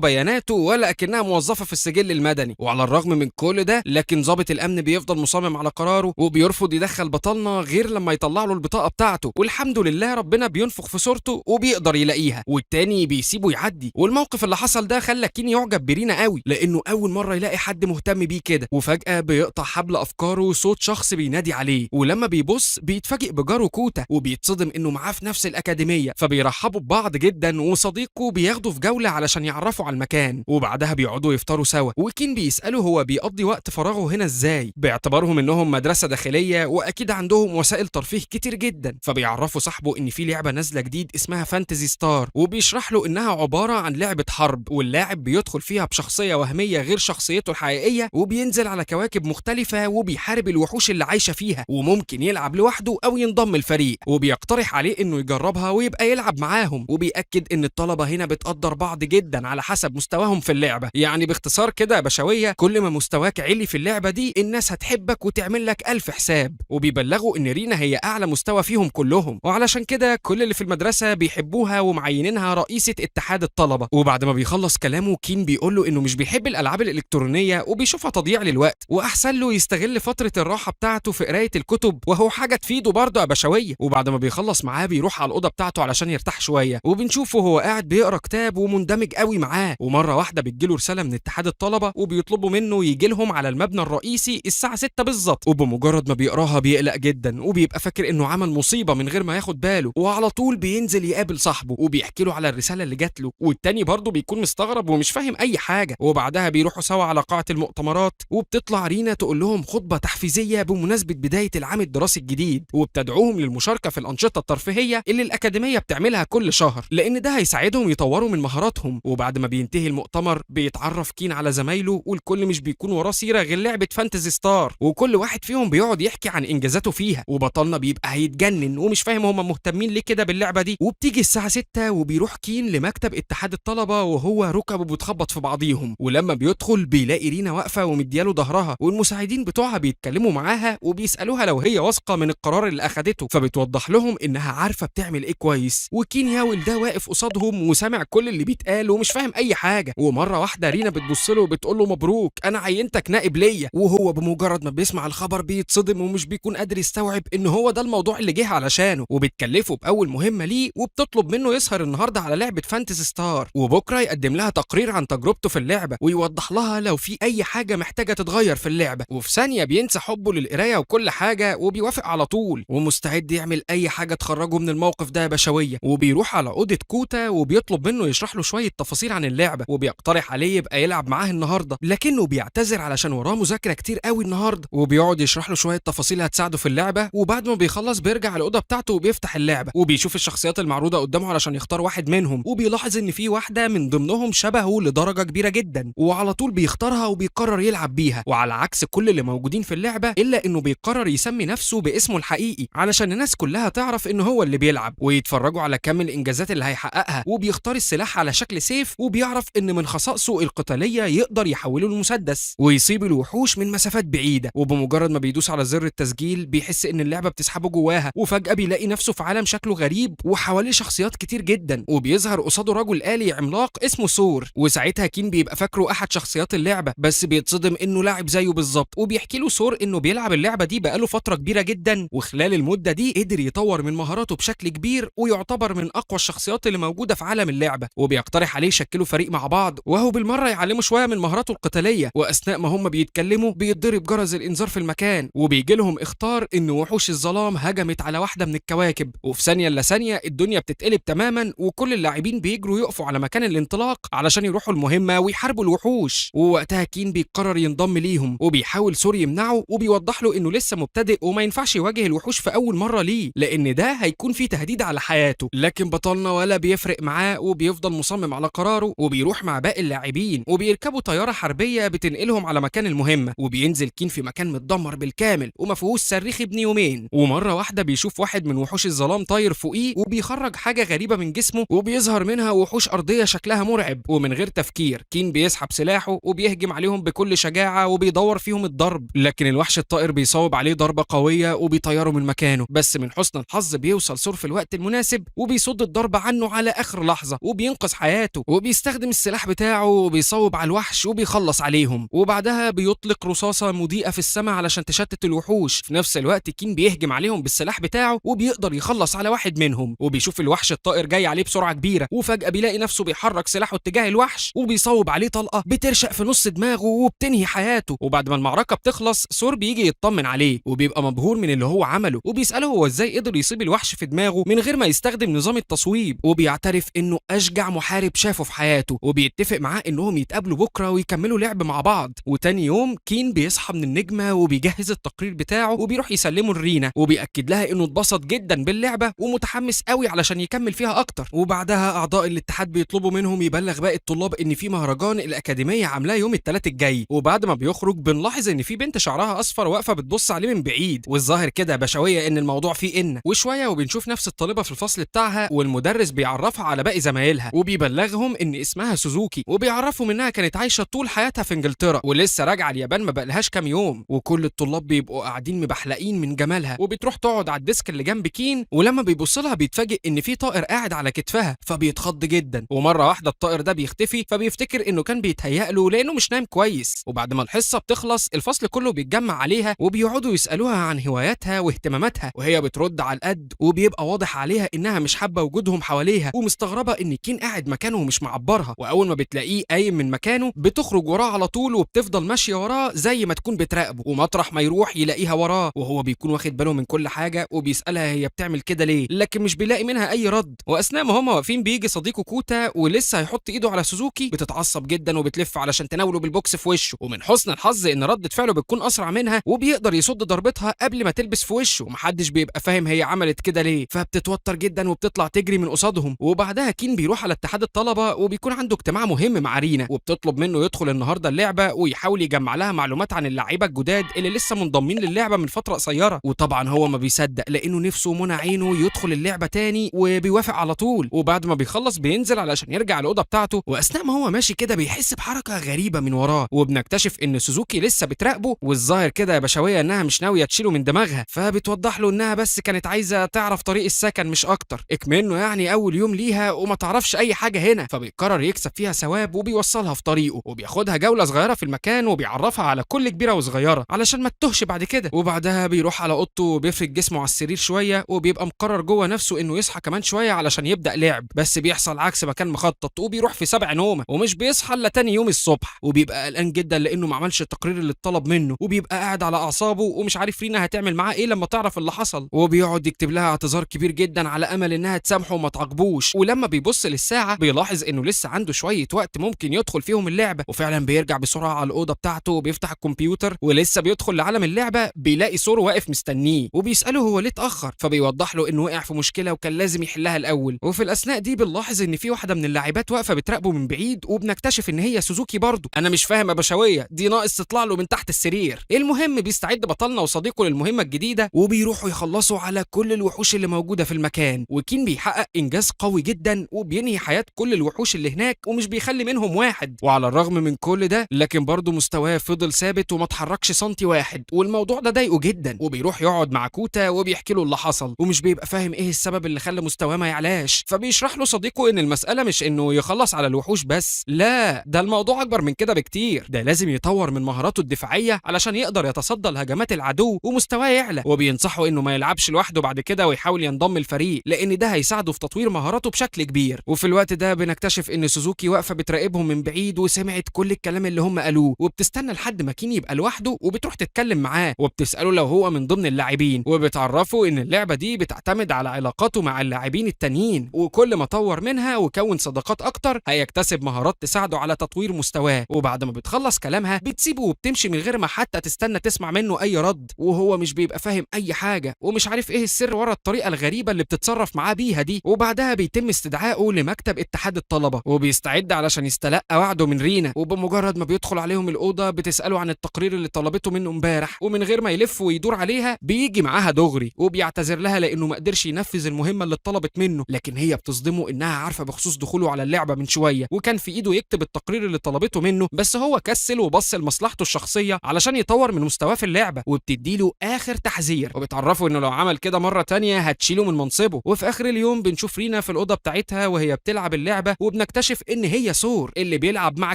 بياناته ولا اكنها موظفه في السجل المدني. وعلى الرغم من كل ده لكن ضابط الامن بيفضل مصمم على قراره وبيرفض يدخل بطلنا غير لما يطلع له البطاقه بتاعته. والحمد لله ربنا بينفخ في صورته وبيقدر يلاقيها، والتاني بيسيبه يعدي. والموقف اللي حصل ده خلى كين يعجب برينا قوي، لانه اول مره يلاقي حد مهتم بيه كده. وفجاه بيقطع حبل افكاره صوت شخص بينادي عليه، ولما بيبص بيتفاجئ بجاره كوتا وبيتصدم انه معاه في نفس الاكاديميه. فبيرحبوا ببعض جدا، وصديقه بياخده في جوله علشان يعرفوا على المكان، وبعدها بيقعدوا يفطروا سوا. وكين بيساله هو بيقضي وقت فراغه هنا ازاي، باعتبارهم انهم مدرسه داخليه واكيد عندهم وسائل ترفيه كتير جدا. فبيعرفوا صاحبه ان في لعبه نازله جديد اسمها فانتزي ستار، وبيشرح له انها عباره عن لعبه حرب، واللاعب بيدخل فيها بشخصيه وهميه غير شخصيته الحقيقيه، وبينزل على كواكب مختلفه وبيحارب الوحوش اللي عايشه فيها، وممكن يلعب لوحده او ينضم الفريق. وبيقترح عليه انه يجربها ويبقى يلعب معاهم، وبيأكد ان الطلبه هنا بتقدر بعض جدا على حسب مستواهم في اللعبه. يعني باختصار كده يا بشويه كل ما مستواك عالي في اللعبه دي الناس هتحبك وتعمل لك الف حساب. وبيبلغوا ان رينا هي اعلى مستوى فيهم كلهم، وعلشان كده كل اللي في المدرسه بيحبوها ومعينينها رئيسه اتحاد الطلبه. وبعد ما بيخلص كلامه كين بيقول له انه مش بيحب الالعاب الالكترونيه وبيشوفها تضييع للوقت، واحسن له يستغل فتره الراحه بتاعته في قرايه الكتب، وهو حاجه تفيده برضه يا بشويه. وبعد ما بيخلص معاه بيروح على الاوضه بتاعته علشان يرتاح شويه، وبنشوفه هو قاعد بيقرا كتاب ومندمج قوي معاه. ومره واحده بتجيله رساله من اتحاد الطلبه وبيطلبوا منه يجي لهم على المبنى الرئيسي الساعه 6 بالظبط. وبمجرد ما بيقراها بيقلق جدا وبيبقى فاكر انه عمل مصيبه من غير ما ياخد باله، وعلى طول بينزل يقابل صاحبه وبيحكي له على الرساله اللي جات له. والتاني برضه بيكون مستغرب ومش فاهم اي حاجه. وبعدها بيروحوا سوا على قاعه المؤتمرات، وبتطلع رينا تقول لهم خطبه تحفيزيه بمناسبه بدايه العام الدراسي الجديد، وبتدعوهم للمشاركه في الانشطه الترفيهيه اللي الاكاديميه بتعملها كل شهر، لان ده هيساعدهم يطوروا من مهاراتهم. وبعد ما بينتهي المؤتمر بيتعرف كين على زمايله، والكل مش بيكون وراه سيره غير لعبه فانتزي ستار، وكل واحد فيهم بيقعد يحكي عن انجازاته فيها. وبطلنا بيبقى هيتجنن ومش فاهم هم مهتمين ليه كده باللعبه دي. وبتيجي الساعه 6 وبيروح كين لمكتب اتحاد الطلبه وهو ركبه بتخبط في بعضيهم، ولما بيدخل بيلاقي رينا واقفه ومدياله ظهرها، والمساعدين بتوعها بيتكلموا معاها وبيسالوها لو هي واثقه من القرار اللي اخدته، فبتوضح لهم انها عارفه بتعمل ايه كويس. وكين ياول ده واقف قصادهم وسامع كل اللي بيتقال ومش فاهم اي حاجه. ومره واحده رينا بتبص له وبتقول له مبروك انا عينتك نائب ليا. وهو بمجرد ما بيسمع الخبر بيتصدم ومش بيكون قادر يستوعب ان هو ده الموضوع اللي جه علشانه. وبتكلفه باول مهمه ليه وبتطلب منه يسهر النهارده على لعبه فانتزي ستار، وبكره يقدم لها تقرير عن تجربته في اللعبه ويوضح لها لو في اي حاجه محتاجه تتغير في اللعبه. وفي ثانيه بينسى حبه للقرايه وكل حاجه وبيوافق على طول، ومستعد يعمل اي حاجه تخرجه من الموقف ده يا بشويه. وبيروح على اوضه كوتا وبيطلب منه يشرح له شويه تفاصيل عن اللعبه، وبيقترح عليه يبقى يلعب معاه النهارده، لكنه بيعتذر علشان وراه مذاكره كتير قوي النهارده. وبيقعد يشرح له شويه تفاصيل هتساعده في اللعبه، وبعد ما بيخلص بيرجع الاوضه بتاعته وبيفتح اللعبه وبيشوف الشخصيات المعروضه قدامه علشان يختار واحد منهم، وبيلاحظ ان في واحده من ضمنهم شبهه لدرجه كبيره جدا، وعلى طول بيختارها وبيقرر يلعب بيها. وعلى عكس كل اللي موجودين في اللعبه الا انه بيقرر يسمي نفسه باسمه الحقيقي علشان الناس كلها تعرف ان هو اللي بيلعب، ويتفرجوا على كم الانجازات اللي هيحققها. وبيختار السلاح على شكل سيف، وبيعرف ان من خصائصه القتاليه يقدر يحوله لمسدس ويصيب الوحوش من مسافات بعيده. وبمجرد ما بيدوس على زر التسجيل بيحس ان اللعبه بتسحبه جواها، وفجاه بيلاقي نفسه في عالم شكله غريب وحواليه شخصيات كتير جدا، وبيظهر قصاده رجل آلي عملاق اسمه سور. وساعتها كين بيبقى فاكره احد شخصيات اللعبه، بس بيتصدم انه لاعب زيه بالظبط. وبيحكي له سور انه بيلعب اللعبه دي بقاله فتره كبيره جدا، وخلال المده دي قدر يطور من مهاراته بشكل كبير ويعتبر من اقوى الشخصيات اللي موجوده في عالم اللعبه. وبيقترح عليه يشكلوا فريق مع بعض، وهو بالمره يعلمه شويه من مهاراته القتاليه. واثناء ما هم بيتكلموا بيتضرب جرس الانذار في المكان، وبيجي لهم اخطار ان وحوش الظلام هجمت على واحده من الكواكب. وفي ثانيه الا ثانيه الدنيا بتتقلب تماما، وكل اللاعبين بيجروا يقفوا على مكان الانطلاق علشان يروحوا المهمه ويحاربوا الوحوش. ووقتها كين بيقرر ينضم ليهم، وبيحاول سور يمنعه وبيوضح له انه لسه مبتدئ وما ينفعش يواجه الوحوش في اول مره ليه، لان ده هيكون فيه تهديد على حياته. لكن بطلنا ولا بيفرق معاه وبيفضل مصمم على قراره، وبيروح مع باقي اللاعبين وبيركبوا طياره حربيه بتنقلهم على مكان المهمه. وبينزل كين في مكان متدمر بالكامل وما فيهوش صريخ ابن يومين، ومره واحده بيشوف واحد من وحوش الظلام طاير فوقيه وبيخرج حاجه غريبه من جسمه، وبيظهر منها وحوش ارضيه شكلها مرعب. ومن غير تفكير كين بيسحب سلاحه وبيهجم عليهم بكل شجاعه وبيدور فيهم الضرب، لكن الوحش الطائر بيصوب عليه ضربه قويه البشويه وبيطيره من مكانه، بس من حسن الحظ بيوصل ثور في الوقت المناسب وبيصد الضربه عنه على اخر لحظه وبينقذ حياته، وبيستخدم السلاح بتاعه وبيصوب على الوحش وبيخلص عليهم، وبعدها بيطلق رصاصه مضيئه في السماء علشان تشتت الوحوش. في نفس الوقت كين بيهجم عليهم بالسلاح بتاعه وبيقدر يخلص على واحد منهم، وبيشوف الوحش الطائر جاي عليه بسرعه كبيره، وفجاه بيلاقي نفسه بيحرك سلاحه اتجاه الوحش وبيصوب عليه طلقه بترشق في نص دماغه وبتنهي حياته. وبعد ما المعركه بتخلص ثور بيجي يطمن عليه وبيبقى مبهور من اللي هو عمله، وبيساله هو ازاي قدر يصيب الوحش في دماغه من غير ما يستخدم نظام التصويب، وبيعترف انه اشجع محارب شافه في حياته، وبيتفق معاه انهم يتقابلوا بكره ويكملوا لعب مع بعض. وتاني يوم كين بيصحى من النجمه وبيجهز التقرير بتاعه وبيروح يسلمه لرينا، وبيأكد لها انه اتبسط جدا باللعبه ومتحمس قوي علشان يكمل فيها اكتر. وبعدها اعضاء الاتحاد بيطلبوا منهم يبلغ باقي الطلاب ان في مهرجان الاكاديميه عاملاه يوم الثلاث الجاي، وبعد ما بيخرج بنلاحظ ان في بنت شعرها اصفر واقفه بتبص عليه من بعيد، والظاهر كده بشويه ان الموضوع فيه وشويه وبنشوف نفس الطالبه في الفصل بتاعها، والمدرس بيعرفها على باقي زمايلها وبيبلغهم ان اسمها سوزوكي، وبيعرفهم انها كانت عايشه طول حياتها في انجلترا ولسه راجعه اليابان ما بقالهاش كام يوم. وكل الطلاب بيبقوا قاعدين مبحلقين من جمالها، وبتروح تقعد على الديسك اللي جنب كين، ولما بيبص لها بيتفاجئ ان في طائر قاعد على كتفها فبيتخض جدا، ومره واحده الطائر ده بيختفي فبيفتكر انه كان بيتهيأ له لانه مش نايم كويس. وبعد ما الحصه بتخلص الفصل كله بيتجمع عليها وبيقعدوا يسالوها عن هواياتها واهتماماتها، وهي بترد على القد، وبيبقى واضح عليها انها مش حابه وجودهم حواليها ومستغربه ان كين قاعد مكانه ومش معبرها، واول ما بتلاقيه قايم من مكانه بتخرج وراه على طول وبتفضل ماشيه وراه زي ما تكون بتراقبه، ومطرح ما يروح يلاقيها وراه، وهو بيكون واخد باله من كل حاجه وبيسالها هي بتعمل كده ليه، لكن مش بيلاقي منها اي رد. واثناء ما هما واقفين بيجي صديقه كوتا ولسه هيحط ايده على سوزوكي، بتتعصب جدا وبتلف علشان تناوله بالبوكس في وشه، ومن حسن الحظ ان ردة فعله بتكون اسرع منها وبيقدر يصد ضربتها قبل ما تلبس في وشه، ومحدش بيبقى فاهم هي عملت كده ليه، فبتتوتر جدا وبتطلع تجري من قصادهم. وبعدها كين بيروح على اتحاد الطلبه وبيكون عنده اجتماع مهم مع رينا، وبتطلب منه يدخل النهارده اللعبه ويحاول يجمع لها معلومات عن اللعيبه الجداد اللي لسه منضمين للعبه من فتره قصيره. وطبعا هو ما بيصدق لانه نفسه منى عينه يدخل اللعبه تاني، وبيوافق على طول. وبعد ما بيخلص بينزل علشان يرجع الاوضه بتاعته، واثناء ما هو ماشي كده بيحس بحركه غريبه من وراه، وبنكتشف ان سوزوكي لسه بتراقبه، والظاهر كده يا بشويه انها مش ناويه تشيله من دماغها، فبتوضح له انها بس كانت عايزه تعرف طريق السكن مش اكتر، اكمنه يعني اول يوم ليها وما تعرفش اي حاجه هنا، فبيقرر يكسب فيها ثواب وبيوصلها في طريقه، وبياخدها جوله صغيره في المكان وبيعرفها على كل كبيره وصغيره علشان ما تتوهش بعد كده. وبعدها بيروح على اوضته وبيفرد جسمه على السرير شويه، وبيبقى مقرر جوه نفسه انه يصحى كمان شويه علشان يبدا لعب، بس بيحصل عكس ما كان مخطط وبيروح في 7 نومه ومش بيصحى الا تاني يوم الصبح، وبيبقى قلقان جدا لانه ما عملش التقرير اللي اتطلب منه، وبيبقى قاعد على اعصابه ومش عارف رينا هتعمل معاه ايه لما تعرف اللي حصل، وبيقعد يكتب لها اعتذار كبير جدا على امل انها تسامحه وما تعاقبوش. ولما بيبص للساعه بيلاحظ انه لسه عنده شويه وقت ممكن يدخل فيهم اللعبه، وفعلا بيرجع بسرعه على الاوضه بتاعته وبيفتح الكمبيوتر، ولسه بيدخل لعالم اللعبه بيلاقي ثور واقف مستنيه وبيساله هو ليه اتاخر، فبيوضح له انه وقع في مشكله وكان لازم يحلها الاول. وفي الاثناء دي بنلاحظ ان في واحده من اللاعبات واقفه بتراقبه من بعيد، وبنكتشف ان هي سوزوكي برضه. انا مش فاهم يا بشويه، دي ناقص تطلع له من تحت السرير. المهم بيستعد بطلنا وصديقه للمهمه الجديده، وبيروحوا يخلصوا على كل الوحوش اللي موجوده في المكان، وكين بيحقق انجاز قوي جدا وبينهي حياه كل الوحوش اللي هناك ومش بيخلي منهم واحد. وعلى الرغم من كل ده لكن برضه مستواه فضل ثابت وما اتحركش سنتي واحد، والموضوع ده ضايقه جدا، وبيروح يقعد مع كوتا وبيحكي له اللي حصل، ومش بيبقى فاهم ايه السبب اللي خلى مستواه ما يعلاش. فبيشرح له صديقه ان المساله مش انه يخلص على الوحوش بس، لا ده الموضوع اكبر من كده بكتير، ده لازم يطور من مهاراته الدفاعيه علشان يقدر يتصدى لهجمات العدو ومستواه يعلى، وبينصحه انه ما يلعبش لوحده بعد كده ويحاول ينضم الفريق لان ده هيساعده في تطوير مهاراته بشكل كبير. وفي الوقت ده بنكتشف ان سوزوكي واقفه بتراقبهم من بعيد وسمعت كل الكلام اللي هم قالوه، وبتستنى لحد ما كين يبقى لوحده وبتروح تتكلم معاه وبتساله لو هو من ضمن اللاعبين، وبتعرفه ان اللعبه دي بتعتمد على علاقاته مع اللاعبين التانيين، وكل ما طور منها وكون صداقات اكتر هيكتسب مهارات تساعده على تطوير مستواه. وبعد ما بتخلص كلامها بتسيبه وبتمشي من غير ما حتى تستنى تسمع منه اي رد، وهو مش بيبقى فاهم اي حاجه ومش عارف ايه السر ورا الطريقه الغريبه اللي بتتصرف معاه بيها دي. وبعدها بيتم استدعائه لمكتب اتحاد الطلبه وبيستعد علشان يستلقى وعده من رينا، وبمجرد ما بيدخل عليهم الاوضه بتساله عن التقرير اللي طلبته منه امبارح، ومن غير ما يلف ويدور عليها بيجي معاها دغري وبيعتذر لها لانه ما قدرش ينفذ المهمه اللي اتطلبت منه، لكن هي بتصدمه انها عارفه بخصوص دخوله على اللعبه من شويه وكان في ايده يكتب التقرير اللي طلبته منه، بس هو كسل وبص لمصلحته الشخصيه علشان يطور من مستواه في اللعبه، وبتديله بتديله اخر تحذير وبتعرفه انه لو عمل كده مره تانية هتشيله من منصبه. وفي اخر اليوم بنشوف رينا في الاوضه بتاعتها وهي بتلعب اللعبه، وبنكتشف ان هي سور اللي بيلعب مع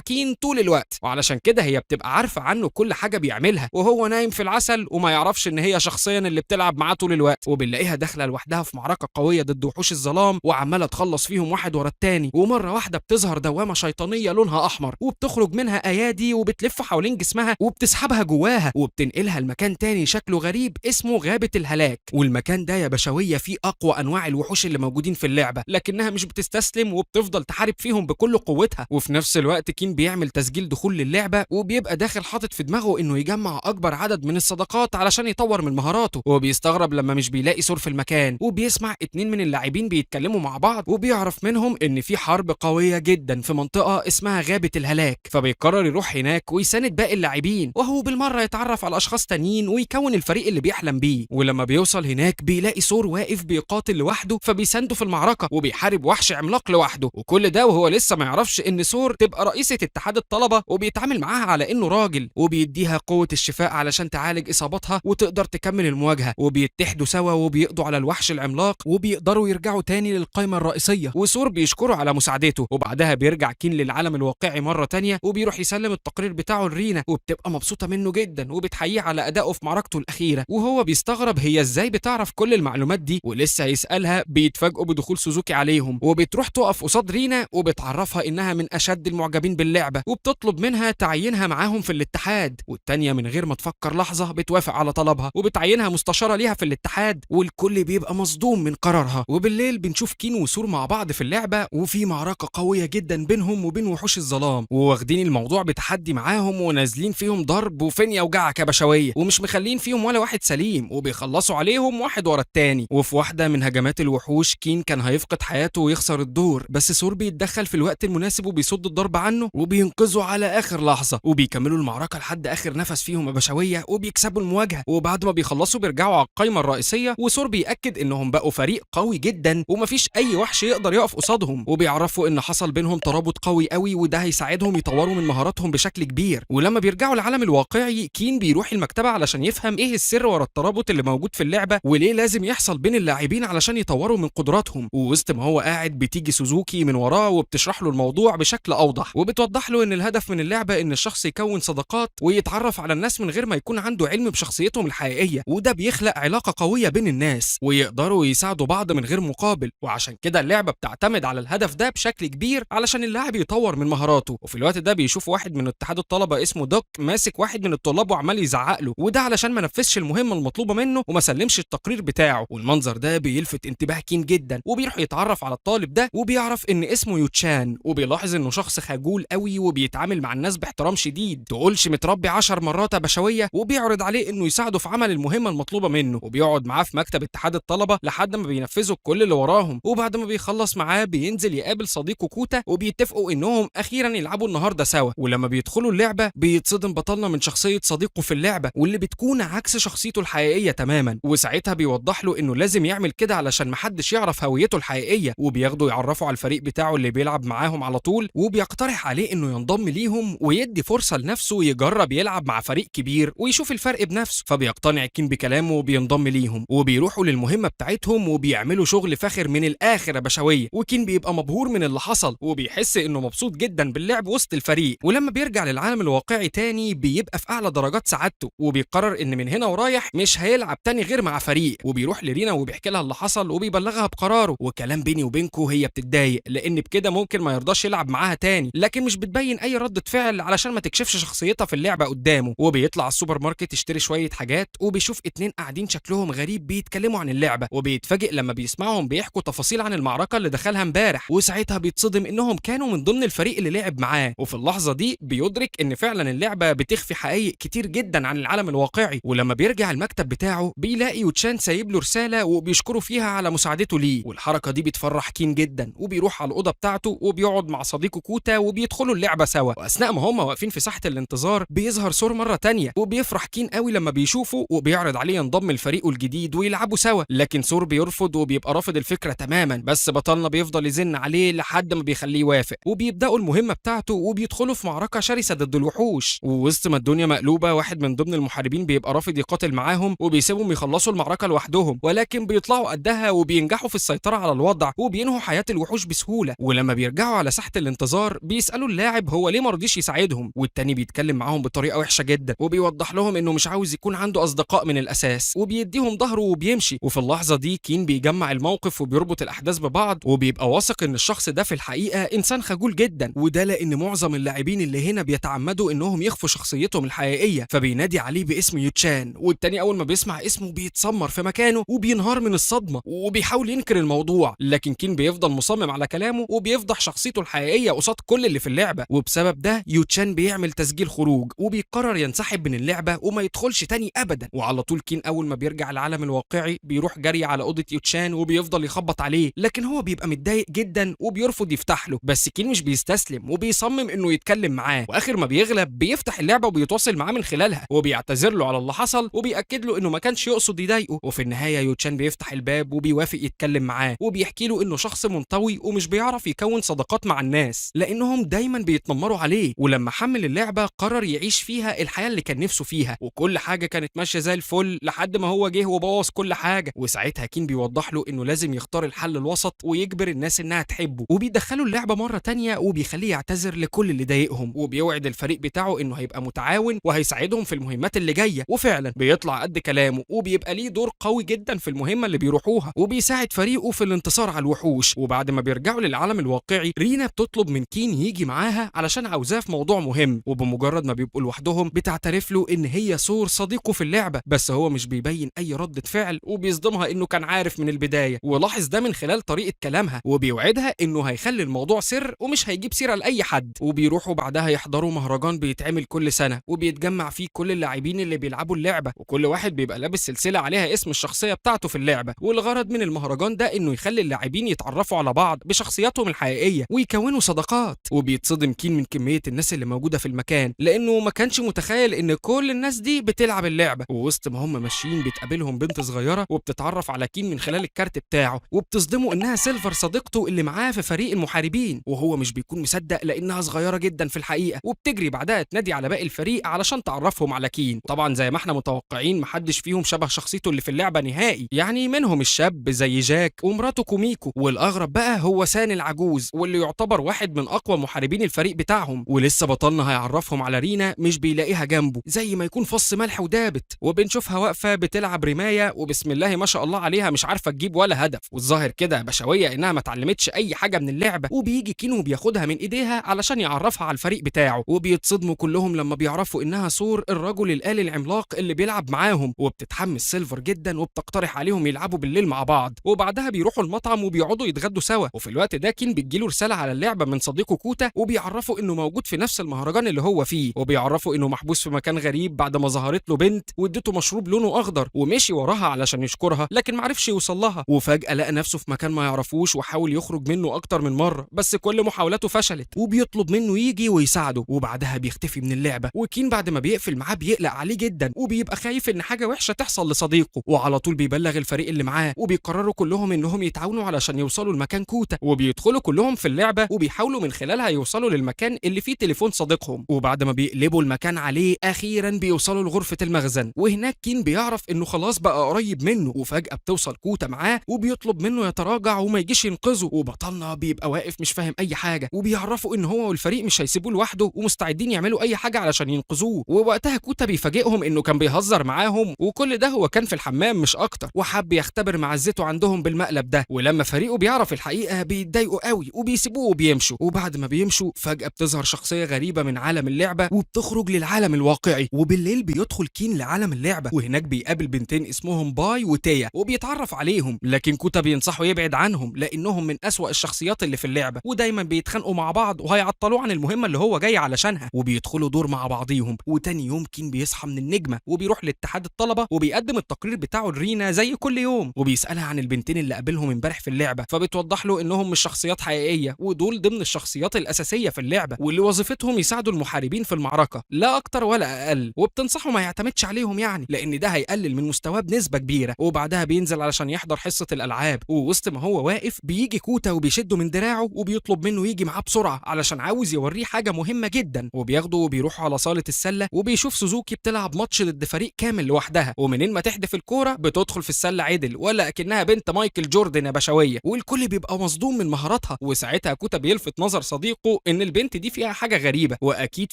كين طول الوقت، وعلشان كده هي بتبقى عارفه عنه كل حاجه بيعملها وهو نايم في العسل وما يعرفش ان هي شخصيا اللي بتلعب معاه طول الوقت. وبنلاقيها داخله لوحدها في معركه قويه ضد وحوش الظلام وعماله تخلص فيهم واحد ورا التاني، ومره واحده بتظهر دوامه شيطانيه لونها احمر وبتخرج منها ايادي وبتلف حوالين جسمها وبتسحبها جواها وبتنقلها لمكان تاني شكله غريب اسمه غابه الهلاك. والمكان ده يا بشويه فيه اقوى انواع الوحوش اللي موجودين في اللعبه، لكنها مش بتستسلم وبتفضل تحارب فيهم بكل قوتها. وفي نفس الوقت كين بيعمل تسجيل دخول للعبه وبيبقى داخل حاطط في دماغه انه يجمع اكبر عدد من الصداقات علشان يطور من مهاراته، وبيستغرب لما مش بيلاقي سور في المكان، وبيسمع 2 من اللاعبين بيتكلموا مع بعض وبيعرف منهم ان في حرب قويه جدا في منطقه اسمها غابه الهلاك، فبيقرر يروح هناك ويساند باقي اللاعبين وهو بالمره يتعرف على اشخاص تانيين ويكون الفريق اللي بيحلم بيه. ولما بيوصل هناك بيلاقي سور واقف بيقاتل لوحده فبيسانده في المعركه وبيحارب وحش عملاق لوحده، وكل ده وهو لسه ما يعرفش ان سور تبقى رئيسه اتحاد الطلبه وبيتعامل معاها على انه راجل، وبيديها قوه الشفاء علشان تعالج اصاباتها وتقدر تكمل المواجهه، وبيتحدوا سوا وبيقضوا على الوحش العملاق وبيقدروا يرجعوا تاني للقائمه الرئيسيه، وسور بيشكره على مساعدته. وبعدها بيرجع كين للعالم الواقعي مره تانيه وبيروح يسلم التقرير بتاعه لرينا وبتبقى مبسوطه منه جدا وبتحييه على ادائه في معركته الاخيره، وهو بيستغرب هي ازاي بتعرف كل المعلومات دي، ولسه هيسالها بيتفاجئوا بدخول سوزوكي عليهم وبتروح تقف قصاد رينا وبتعرفها انها من اشد المعجبين باللعبه وبتطلب منها تعيينها معاهم في الاتحاد، والتانيه من غير ما تفكر لحظه بتوافق على طلبها وبتعينها مستشاره ليها في الاتحاد، والكل بيبقى مصدوم من قرارها. وبالليل بنشوف كين وسور مع بعض في اللعبه وفي معركه قويه جدا بينهم وبين وحوش الظلام، وواخدين الموضوع بتحدي معاهم ونازلين فيهم ضرب وفين يوجعك يا بشويه، ومش مخلين فيهم ولا واحد سليم وبيخلصوا عليهم واحد ورا التاني. وفي واحده من هجمات الوحوش كين كان هيفقد حياته ويخسر الدور، بس سور بيتدخل في الوقت المناسب وبيصد الضرب عنه وبينقذه على اخر لحظه، وبيكملوا المعركه لحد اخر نفس فيهم يا بشويه وبيكسبوا المواجهه. وبعد ما بيخلصوا بيرجعوا على القائمه الرئيسيه وسور بيأكد انهم بقوا فريق قوي جدا ومفيش اي وحش يقدر يقف قصادهم، وبيعرفوا ان حصل بينهم ترابط قوي قوي وده هيساعدهم يطوروا من مهاراتهم بشكل كبير. ولما بيرجعوا العالم الواقعي كين بيروح المكتبه علشان يفهم ايه السر ورا الترابط اللي موجود في اللعبه وليه لازم يحصل بين اللاعبين علشان يطوروا من قدراتهم. ووسط ما هو قاعد بتيجي سوزوكي من وراه وبتشرح له الموضوع بشكل اوضح وبتوضح له ان الهدف من اللعبه ان الشخص يكون صداقات ويتعرف على الناس من غير ما يكون عنده علم بشخصيتهم الحقيقيه، وده بيخلق علاقه قويه بين الناس ويقدروا يساعدوا بعض من غير مقابل. وعشان كده اللعبه بتعتمد على الهدف ده بشكل كبير علشان اللاعب يطور من مهاراته. وفي الوقت ده بيشوف واحد من اتحاد الطلبه اسمه دوك ماسك واحد من الطلاب وعمال يزعق له، وده علشان ما نفذش المهمه المطلوبه منه وما سلمش التقرير بتاعه. والمنظر ده بيلفت انتباه كين جدا وبيروح يتعرف على الطالب ده وبيعرف ان اسمه يوتشان، وبيلاحظ انه شخص خجول قوي وبيتعامل مع الناس باحترام شديد تقولش متربي 10 مرات يا بشويه، وبيعرض عليه انه يساعده في عمل المهمه المطلوبه منه، وبيقعد معاه في مكتب اتحاد الطلبه لحد ما بينفذوا كل اللي وراهم. وبعد ما بيخلص معاه بينزل يقابل صديقه كوتا وبيتفقوا انهم اخيرا يلعبوا النهارده سوا. ولما بيدخلوا اللعبه بيتصدم بطلنا من شخصيه صديقه في اللعبه واللي بتكون عكس شخصيته الحقيقيه تماما، وساعتها بيوضح له انه لازم يعمل كده علشان محدش يعرف هويته الحقيقيه، وبياخدوا يعرفوا على الفريق بتاعه اللي بيلعب معاهم على طول، وبيقترح عليه انه ينضم ليهم ويدي فرصه لنفسه يجرب يلعب مع فريق كبير ويشوف الفرق بنفسه. فبيقتنع كين بكلامه وبينضم ليهم وبيروحوا للمهمه بتاعتهم وبيعملوا شغل فاخر من الاخر يا بشويه، وكين بيبقى مبهور من اللي حصل وبيحس انه مبسوط جدا باللعب وسط الفريق. ولما بيرجع للعالم الواقعي تاني بيبقى في اعلى درجات سعادته وبيقرر ان من هنا ورايح مش هيلعب تاني غير مع فريق، وبيروح لرينا وبيحكي لها اللي حصل وبيبلغها بقراره. وكلام بيني وبينكو هي بتتضايق لان بكده ممكن ما يرضاش يلعب معاها تاني، لكن مش بتبين اي ردة فعل علشان ما تكشفش شخصيتها في اللعبه قدامه. وبيطلع على السوبر ماركت يشتري شويه حاجات وبيشوف 2 قاعدين شكلهم غريب بيتكلموا عن اللعبه، وبيتفاجئ لما بيسمعهم بيحكوا تفاصيل عن المعركه اللي دخلها امبارح، وساعتها بيتصدم انهم كانوا من ضمن الفريق اللي لعب معاه. وفي اللحظه دي بيدرك ان فعلا اللعبه بتخفي حقائق كتير جدا عن العالم الواقعي. ولما بيرجع المكتب بتاعه بيلاقي يوتشان سايب له رساله وبيشكره فيها على مساعدته ليه، والحركه دي بتفرح كين جدا وبيروح على الاوضه بتاعته وبيقعد مع صديقه كوتا وبيدخلوا اللعبه سوا. واثناء ما هم واقفين في ساحه الانتظار بيظهر سور مره تانية وبيفرح كين قوي لما بيشوفه وبيعرض عليه ينضم لفريقه الجديد ويلعبوا سوا، لكن سور بيرفض وبيبقى رافض الفكره تماما، بس بطلنا بيفضل يزن عليه لحد ما بيخليه يوافق. وبيبداوا المهمه بتاعته وبيدخلوا في معركه شرسه ضد الوحوش، ووسط ما الدنيا مقلوبه واحد من ضمن المحاربين بيبقى رافض رافض يقاتل معاهم وبيسيبهم يخلصوا المعركة لوحدهم، ولكن بيطلعوا قدها وبينجحوا في السيطرة على الوضع وبينهوا حياة الوحوش بسهولة. ولما بيرجعوا على ساحة الانتظار بيسألوا اللاعب هو ليه مرضيش يساعدهم، والتاني بيتكلم معاهم بطريقة وحشة جدا وبيوضح لهم انه مش عاوز يكون عنده اصدقاء من الاساس وبيديهم ظهره وبيمشي. وفي اللحظة دي كين بيجمع الموقف وبيربط الاحداث ببعض وبيبقى واثق ان الشخص ده في الحقيقة انسان خجول جدا، وده لان معظم اللاعبين اللي هنا بيتعمدوا انهم يخفوا شخصيتهم الحقيقية. فبينادي عليه باسم يوتشان، والتاني اول ما بيسمع اسمه بيتسمر في مكانه وبينهار من الصدمة وبيحاول ينكر الموضوع، لكن كين بيفضل مصمم على كلامه وبيفضح شخصيته الحقيقية قصاد كل اللي في اللعبة. وبسبب ده يوتشان بيعمل تسجيل خروج وبيقرر ينسحب من اللعبة وما يدخلش تاني ابدا. وعلى طول كين اول ما بيرجع العالم الواقعي بيروح جري على اوضة يوتشان وبيفضل يخبط عليه، لكن هو بيبقى متضايق جدا وبيرفض يفتح له. بس كين مش بيستسلم وبيصمم انه يتكلم معاه، واخر ما بيغلب بيفتح اللعبة وبيتواصل معاه من خلالها وبيعتذر له على اللي حصل وبيأكد له انه ما كانش يقصد يضايقه. وفي النهاية يوتشان بيفتح الباب وبيوافق يتكلم معاه وبيحكي له انه شخص منطوي ومش بيعرف يكون صداقات مع الناس لانهم دايما بيتنمروا عليه، ولما حمل اللعبة قرر يعيش فيها الحياة اللي كان نفسه فيها وكل حاجة كانت ماشية زي الفل لحد ما هو جه وبوظ كل حاجة. وساعتها كين بيوضح له انه لازم يختار الحل الوسط ويجبر الناس انها تحبه، وبيدخله اللعبة مرة تانية وبيخليه يعتذر لكل اللي ضايقهم وبيوعد الفريق بتاعه انه هيبقى متعاون وهيساعدهم في المهمات اللي جاية. وفعلا بيطلع قد كلامه وبيبقى ليه دور قوي جدا في المهمة اللي بيروحوها وبيساعد فريقه في الانتصار على الوحوش. وبعد ما بيرجعوا للعالم الواقعي رينا بتطلب من كين يجي معاها علشان عاوزاه في موضوع مهم، وبمجرد ما بيبقوا لوحدهم بتعترف له ان هي سور صديقه في اللعبة، بس هو مش بيبين اي ردة فعل وبيصدمها انه كان عارف من البداية ولاحظ ده من خلال طريقة كلامها، وبيوعدها انه هيخلي الموضوع سر ومش هيجيب سيرة لاي حد. وبيروحوا بعدها يحضروا مهرجان بيتعمل كل سنة وبيتجمع فيه كل اللاعبين اللي بيلعبوا اللعبة، وكل واحد بيبقى لابس سلسلة عليها اسم الشخصية بتاعته في اللعبة. والغرض من المهرجان ده انه يخلي اللاعبين يتعرفوا على بعض بشخصياتهم الحقيقية ويكونوا صداقات. وبيتصدم كين من كمية الناس اللي موجودة في المكان لانه ما كانش متخيل ان كل الناس دي بتلعب اللعبة. ووسط ما هم ماشيين بتقابلهم بنت صغيرة وبتتعرف على كين من خلال الكارت بتاعه وبتصدمه انها سيلفر صديقته اللي معاه في فريق المحاربين، وهو مش بيكون مصدق لانها صغيرة جدا في الحقيقة. وبتجري بعدها تنادي على باقي الفريق علشان تعرفهم على كين. طبعا زي ما احنا متوقعين محدش فيهم شبه شخصيته اللي في اللعبة نهائي، يعني منهم الشاب زي جاك ومراته كوميكو، والاغرب بقى هو سان العجوز واللي يعتبر واحد من اقوى محاربين الفريق بتاعهم. ولسه بطلنا هيعرفهم على رينا مش بيلاقيها جنبه زي ما يكون فص ملح ودابت، وبنشوفها واقفة بتلعب رماية وبسم الله ما شاء الله عليها مش عارفة تجيب ولا هدف، والظاهر كده بشوية انها ما اتعلمتش اي حاجة من اللعبة. وبيجي كينو بياخدها من ايديها علشان يعرفها على الفريق بتاعه، وبيتصدموا كلهم لما بيعرفوا انها سور الرجل الآلي العملاق اللي بيلعب معاهم. وبتتحمس سيلفر جدا وبتقترح عليهم يلعبوا بالليل مع بعض، وبعدها بيروحوا المطعم وبيقعدوا يتغدوا سوا. وفي الوقت ده كين بتجيله رسالة على اللعبة من صديقه كوتا وبيعرفوا انه موجود في نفس المهرجان اللي هو فيه، وبيعرفوا انه محبوس في مكان غريب بعد ما ظهرت له بنت وادته مشروب لونه اخضر ومشي وراها علشان يشكرها لكن معرفش يوصل لها. وفجأة لقى نفسه في مكان ما يعرفوش وحاول يخرج منه اكتر من مرة بس كل محاولاته فشلت، وبيطلب منه يجي ويساعده. وبعدها بيختفي من اللعبة، وكين بعد ما بيقفل معاه بيقلق عليه جدا وبيبقى خايف ان حاجة وحشة تحصل لصديقه، وعلى طول بيبلغ الفريق اللي معاه وبيقرروا كلهم انهم يتعاونوا علشان يوصلوا لمكان كوتا. وبيدخلوا كلهم في اللعبة وبيحاولوا من خلالها يوصلوا للمكان اللي فيه تليفون صديقهم، وبعد ما بيقلبوا المكان عليه اخيرا بيوصلوا لغرفة المخزن، وهناك كين بيعرف انه خلاص بقى قريب منه. وفجأة بتوصل كوتا معاه وبيطلب منه يتراجع وما يجيش ينقذه، وبطلنا بيبقى واقف مش فاهم اي حاجة، وبيعرفوا ان هو والفريق مش هيسيبوه لوحده ومستعدين يعملوا اي حاجة علشان ينقذوه. ووقتها كوتا بيفاجئهم انه كان بيهزر معاهم وكل ده هو كان في الحمام مش اكتر، وحب يختبر معزته عندهم بالمقلب ده. ولما فريقه بيعرف الحقيقة بيتضايقوا قوي وبيسيبوه وبيمشوا، وبعد ما بيمشوا فجأة بتظهر شخصية غريبة من عالم اللعبة وبتخرج للعالم الواقعي. وبالليل بيدخل كين لعالم اللعبة وهناك بيقابل بنتين اسمهم باي وتيا وبيتعرف عليهم، لكن كوتا بينصحه يبعد عنهم لانهم من اسوأ الشخصيات اللي في اللعبة ودايما بيتخانقوا مع بعض وهيعطلوه عن المهمة اللي هو جاي علشانها. وبيدخلوا دور مع بعضيهم، وتاني يوم كين بيصحى من النجمة وبيروح لاتحاد الطلبة وبيقدم التقرير بتاعه لرينا زي كل يوم، وبيسألها عن البنتين اللي قابلهم امبارح في اللعبة، فبتوضح له انهم مش شخصيات حقيقية ودول ضمن الشخصيات الأساسية في اللعبة واللي وظيفتهم يساعدوا المحاربين في المعركة لا اكتر ولا اقل، وبتنصحه ما يعتمدش عليهم يعني لان ده هيقلل من مستواه بنسبة كبيرة. وبعدها بينزل علشان يحضر حصة الألعاب، ووسط ما هو واقف بيجي كوتا وبيشده من دراعه وبيطلب منه يجي معاه بسرعة علشان عاوز يوريه حاجة مهمة جدا، وبياخده وبيروحوا على صالة السلة وبيشوف سوزوكي بتلعب ماتش ضد ضد فريق كامل لوحدها، ومنين ما تحدف الكوره بتدخل في السله عدل ولا اكنها بنت مايكل جوردن يا بشويه، والكل بيبقى مصدوم من مهاراتها. وساعتها كوتا بيلفت نظر صديقه ان البنت دي فيها حاجه غريبه، واكيد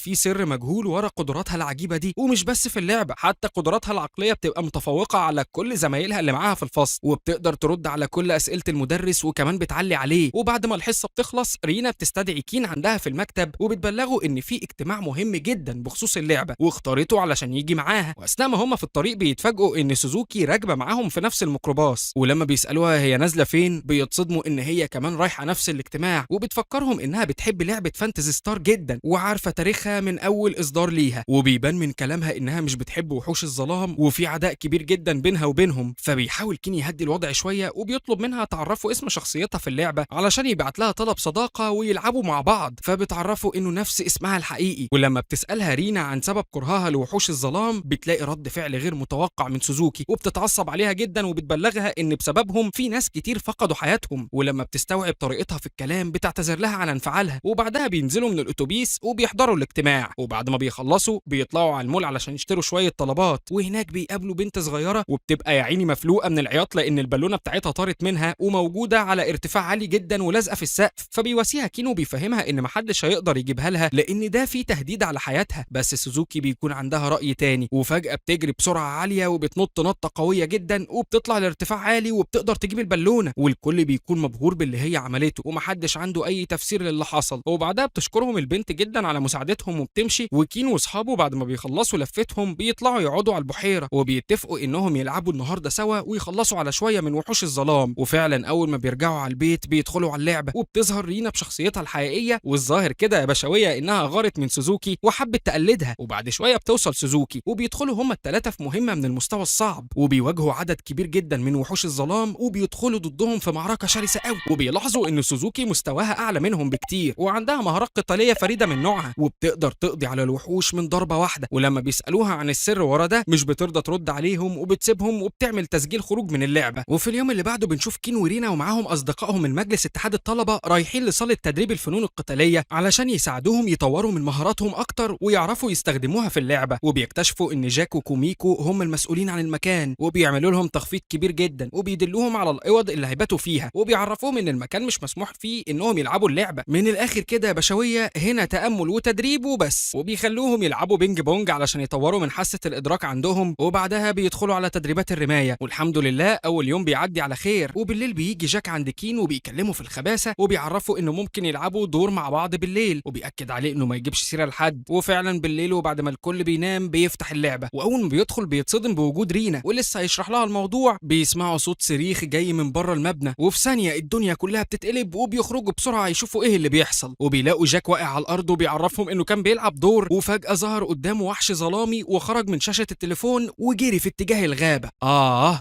في سر مجهول ورا قدراتها العجيبه دي. ومش بس في اللعبه، حتى قدراتها العقليه بتبقى متفوقه على كل زمايلها اللي معاها في الفصل، وبتقدر ترد على كل اسئله المدرس وكمان بتعلي عليه. وبعد ما الحصه بتخلص رينا بتستدعي كين عندها في المكتب وبتبلغه ان في اجتماع مهم جدا بخصوص اللعبه، واختارته علشان يجي معاها. واثناء ما هم في الطريق بيتفاجئوا ان سوزوكي راكبه معاهم في نفس الميكروباص، ولما بيسالوها هي نازله فين بيتصدموا ان هي كمان رايحه نفس الاجتماع، وبتفكرهم انها بتحب لعبه فانتزي ستار جدا وعارفه تاريخها من اول اصدار ليها. وبيبان من كلامها انها مش بتحب وحوش الظلام وفي عداء كبير جدا بينها وبينهم. فبيحاول كين يهدي الوضع شويه وبيطلب منها تعرفه اسم شخصيتها في اللعبه علشان يبعت لها طلب صداقه ويلعبوا مع بعض. فبتعرفه انه نفس اسمها الحقيقي. ولما بتسالها رينا عن سبب كرهها لوحوش الظلام بتلاقي رد فعل غير متوقع من سوزوكي، وبتتعصب عليها جدا وبتبلغها ان بسببهم في ناس كتير فقدوا حياتهم. ولما بتستوعب طريقتها في الكلام بتعتذر لها على انفعالها، وبعدها بينزلوا من الاتوبيس وبيحضروا الاجتماع. وبعد ما بيخلصوا بيطلعوا على المول علشان يشتروا شويه طلبات، وهناك بيقابلوا بنت صغيره وبتبقى يا عيني مفلوقه من العياط لان البالونه بتاعتها طارت منها وموجوده على ارتفاع عالي جدا ولازقه في السقف. فبيواسيها كينو بيفهمها ان محدش هيقدر يجيبها لها لان ده فيه تهديد على حياتها. بس سوزوكي بيكون عندها راي تاني، وفجاه بتجري بسرعه عاليه وبتنط نطه قويه جدا وبتطلع لارتفاع عالي وبتقدر تجيب البالونه. والكل بيكون مبهور باللي هي عملته ومحدش عنده اي تفسير للي حصل. وبعدها بتشكرهم البنت جدا على مساعدتهم وبتمشي. وكين واصحابه بعد ما بيخلصوا لفتهم بيطلعوا يقعدوا على البحيره وبيتفقوا انهم يلعبوا النهارده سوا ويخلصوا على شويه من وحوش الظلام. وفعلا اول ما بيرجعوا على البيت بيدخلوا على اللعبه وبتظهر رينا بشخصيتها الحقيقيه، والظاهر كده يا بشويه انها غارت من سوزوكي وحبت تقلدها. وبعد شويه بتوصل سوزوكي وبيدخلوا هما الثلاثه في مهمه من المستوى الصعب، وبيواجهوا عدد كبير جدا من وحوش الظلام وبيدخلوا ضدهم في معركه شرسه قوي. وبيلاحظوا ان سوزوكي مستواها اعلى منهم بكتير وعندها مهارات قتاليه فريده من نوعها، وبتقدر تقضي على الوحوش من ضربه واحده. ولما بيسالوها عن السر ورا ده مش بترضى ترد عليهم وبتسيبهم وبتعمل تسجيل خروج من اللعبه. وفي اليوم اللي بعده بنشوف كين ورينا ومعاهم اصدقائهم من مجلس اتحاد الطلبه رايحين لصاله تدريب الفنون القتاليه علشان يساعدوهم يطوروا من مهاراتهم اكتر ويعرفوا يستخدموها في اللعبه. وبيكتشفوا ان جاك وكوميكو هم المسؤولين عن المكان، وبيعملوا لهم تخفيض كبير جدا وبيدلوهم على الاوض اللي هيباتوا فيها، وبيعرفوهم ان المكان مش مسموح فيه انهم يلعبوا اللعبه. من الاخر كده يا بشويه هنا تامل وتدريب وبس. وبيخلوهم يلعبوا بينج بونج علشان يطوروا من حاسه الادراك عندهم، وبعدها بيدخلوا على تدريبات الرمايه. والحمد لله اول يوم بيعدي على خير. وبالليل بيجي جاك عند كين وبيكلمه في الخباثه وبيعرفوا انه ممكن يلعبوا دور مع بعض بالليل، وبيأكد عليه انه ما يجيبش سيره لحد. وفعلا بالليل وبعد ما الكل بينام بيفتح اللعبه، واول ما بيدخل بيتصدم بوجود رينا ولسه هيشرح لها الموضوع بيسمعوا صوت صريخ جاي من بره المبنى، وفي ثانيه الدنيا كلها بتتقلب وبيخرجوا بسرعه يشوفوا ايه اللي بيحصل. وبيلاقوا جاك واقع على الارض وبيعرفهم انه كان بيلعب دور، وفجاه ظهر قدامه وحش ظلامي وخرج من شاشه التليفون وجري في اتجاه الغابه.